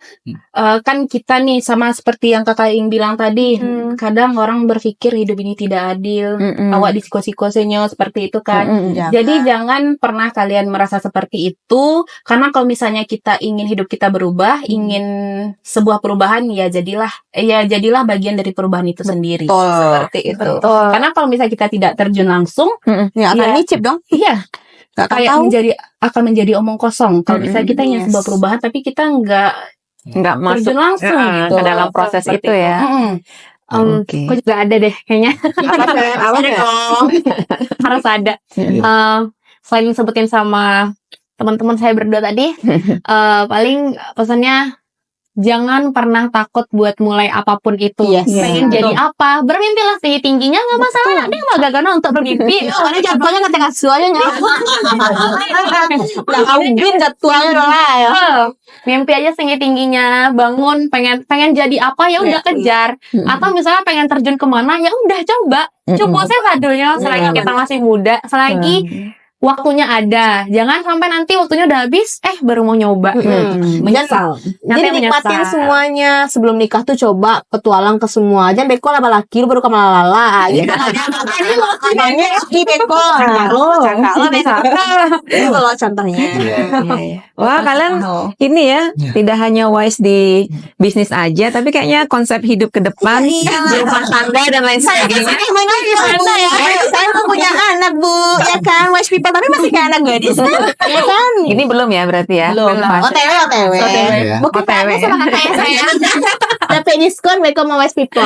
kan kita nih sama seperti yang kakak Ing bilang tadi, kadang orang berpikir hidup ini tidak adil, awak disiko-sikosenyo seperti itu kan. Jadi jangan pernah kalian merasa seperti itu, karena kalau misalnya kita ingin hidup kita berubah, ingin sebuah perubahan, ya jadilah bagian dari perubahan itu sendiri. Seperti itu. Karena kalau misalnya kita tidak terjun langsung, Ya, akan Ya. nicip dong. iya. Gak akan Kayak tahu. akan menjadi omong kosong kalau misalnya kita ingin sebuah perubahan tapi kita nggak Nggak masuk terjun langsung gitu ke dalam proses Seperti itu ya. Oke. Kok juga ada deh kayaknya. Apa dong? Harus ada. Selain sebutin sama teman-teman saya berdua tadi, paling pesannya jangan pernah takut buat mulai apapun itu. Yes. Pengen jadi apa, bermimpilah tinggi-tingginya, nggak masalah. Ada yang mau gagana untuk bermimpi. Soalnya jatuhnya nggak tengah suanya nya. Udah kawin jatuhnya udah lah ya. Mimpi aja tinggi-tingginya, bangun, pengen jadi apa ya udah kejar. Atau misalnya pengen terjun kemana ya udah coba. Coba sih sadunya selagi kita masih muda, selagi waktunya ada. Jangan sampai nanti waktunya udah habis, baru mau nyoba. menyesal. Nanti Jadi nikmatin menyesal. semuanya. Sebelum nikah tuh coba petualang ke semua. Jangan beko lah laki lu baru ke Malalala gitu. Makanya di beko. Itu loh contohnya. Wah, kalian ini ya, tidak hanya wise di bisnis aja, tapi kayaknya konsep hidup ke depan, rumah tangga dan lain sebagainya. Saya tuh punya anak, Bu. Ya kan, wise people tapi masih kayak anak gadis kan? Ya kan? Ini belum ya berarti ya? Pas- OTW. Ya. Mungkin OTW tanya sama kakak saya. Dapat diskon mereka mau wise people.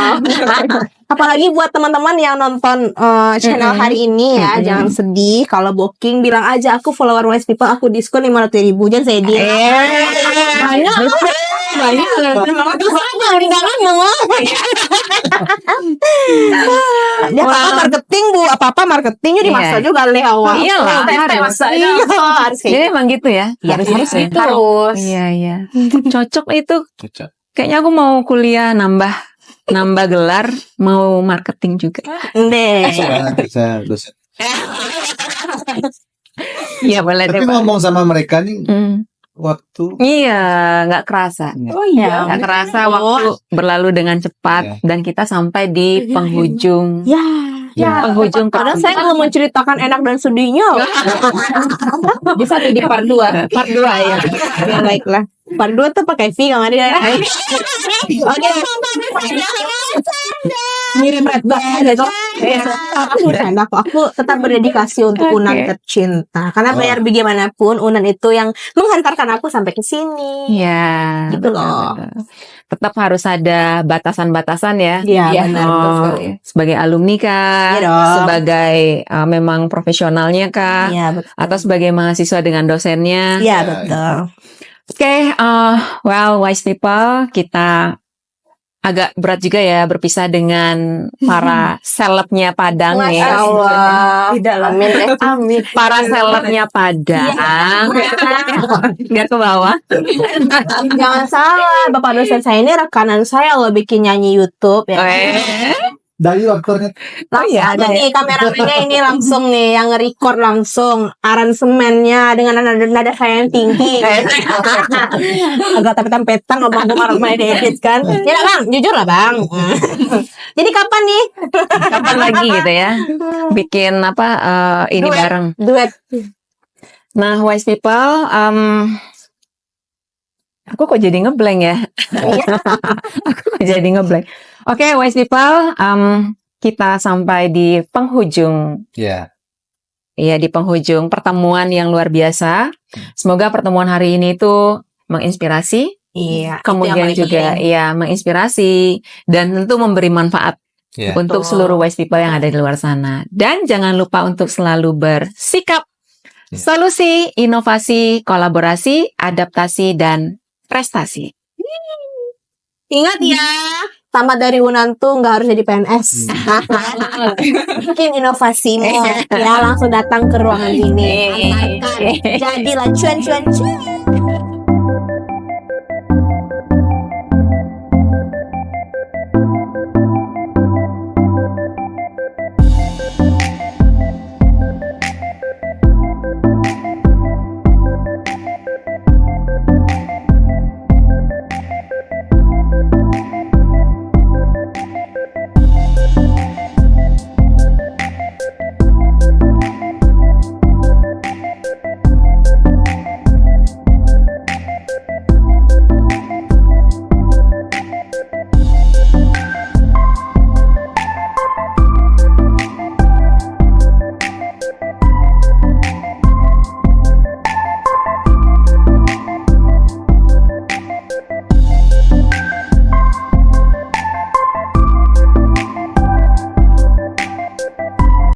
Apalagi buat teman-teman yang nonton channel hari ini ya, jangan sedih. Kalau booking bilang aja aku follower wise people, aku diskon 500.000. Jangan sedih. Banyak. Dia apa marketing, Bu? Apa-apa marketingnya dimasak Iya. juga lewat. Iyalah, harus. Harus kayak Jadi emang gitu ya? Harus gitu. Harus. Iya. Cocok itu. Cocok. Kayaknya aku mau kuliah nambah gelar, mau marketing juga. Deh. Saya dosen. Iya, boleh deh, Tapi Pak. ngomong sama mereka nih waktu Iya, nggak kerasa. Oh iya. Nggak kerasa waktu berlalu dengan cepat dan kita sampai di penghujung. Penghujung Padahal saya belum menceritakan enak dan sedihnya. Bisa tuh di part 2. Part 2 ya. Ya baiklah. Part 2 tuh pakai V kalau dia. Oke. Ngirim red band. Aku bercanda kok. Aku tetap berdedikasi untuk Unan tercinta. Karena biar bagaimanapun Unan itu yang menghantarkan aku sampai ke sini. Iya. Gitu loh. betul. Tetap harus ada batasan-batasan ya. Iya benar. Oh, betul sekali. sebagai alumni kah? Iya dong. Sebagai memang profesionalnya kah? Iya betul. Atau sebagai mahasiswa dengan dosennya? Iya betul. Oke, well, wise people, kita agak berat juga ya berpisah dengan para selebnya Padang Masya ya. Allah. Tidak lah. Amin deh. Amin. Para selebnya Padang. Biar ke bawah. Jangan salah, Bapak dosen saya ini rekanan saya loh bikin nyanyi YouTube ya. Dari aktornya Langsung ada nih kameramennya ini langsung nih yang nge-record langsung aransemennya dengan nada saya yang tinggi. Agak tapi-tampetan ngomong orang main edit kan. Ya lah, Bang, jujur lah Bang. Jadi kapan nih? Kapan lagi gitu ya? Bikin apa ini Duet. bareng. Duet. Nah, wise people, aku kok jadi ngeblank ya? Aku kok jadi ngeblank. Oke, wise people, kita sampai di penghujung. ya. Ya, di penghujung pertemuan yang luar biasa. Semoga pertemuan hari ini itu menginspirasi, Iya. kemudian juga ya menginspirasi dan tentu memberi manfaat Ya. untuk seluruh wise people yang ada di luar sana. Dan jangan lupa untuk selalu bersikap Ya. solusi, inovasi, kolaborasi, adaptasi, dan prestasi. Ingat ya, tamat dari UNAN tuh nggak harus jadi PNS. Bikin inovasimu, ya langsung datang ke ruangan ini. Jadilah cuan.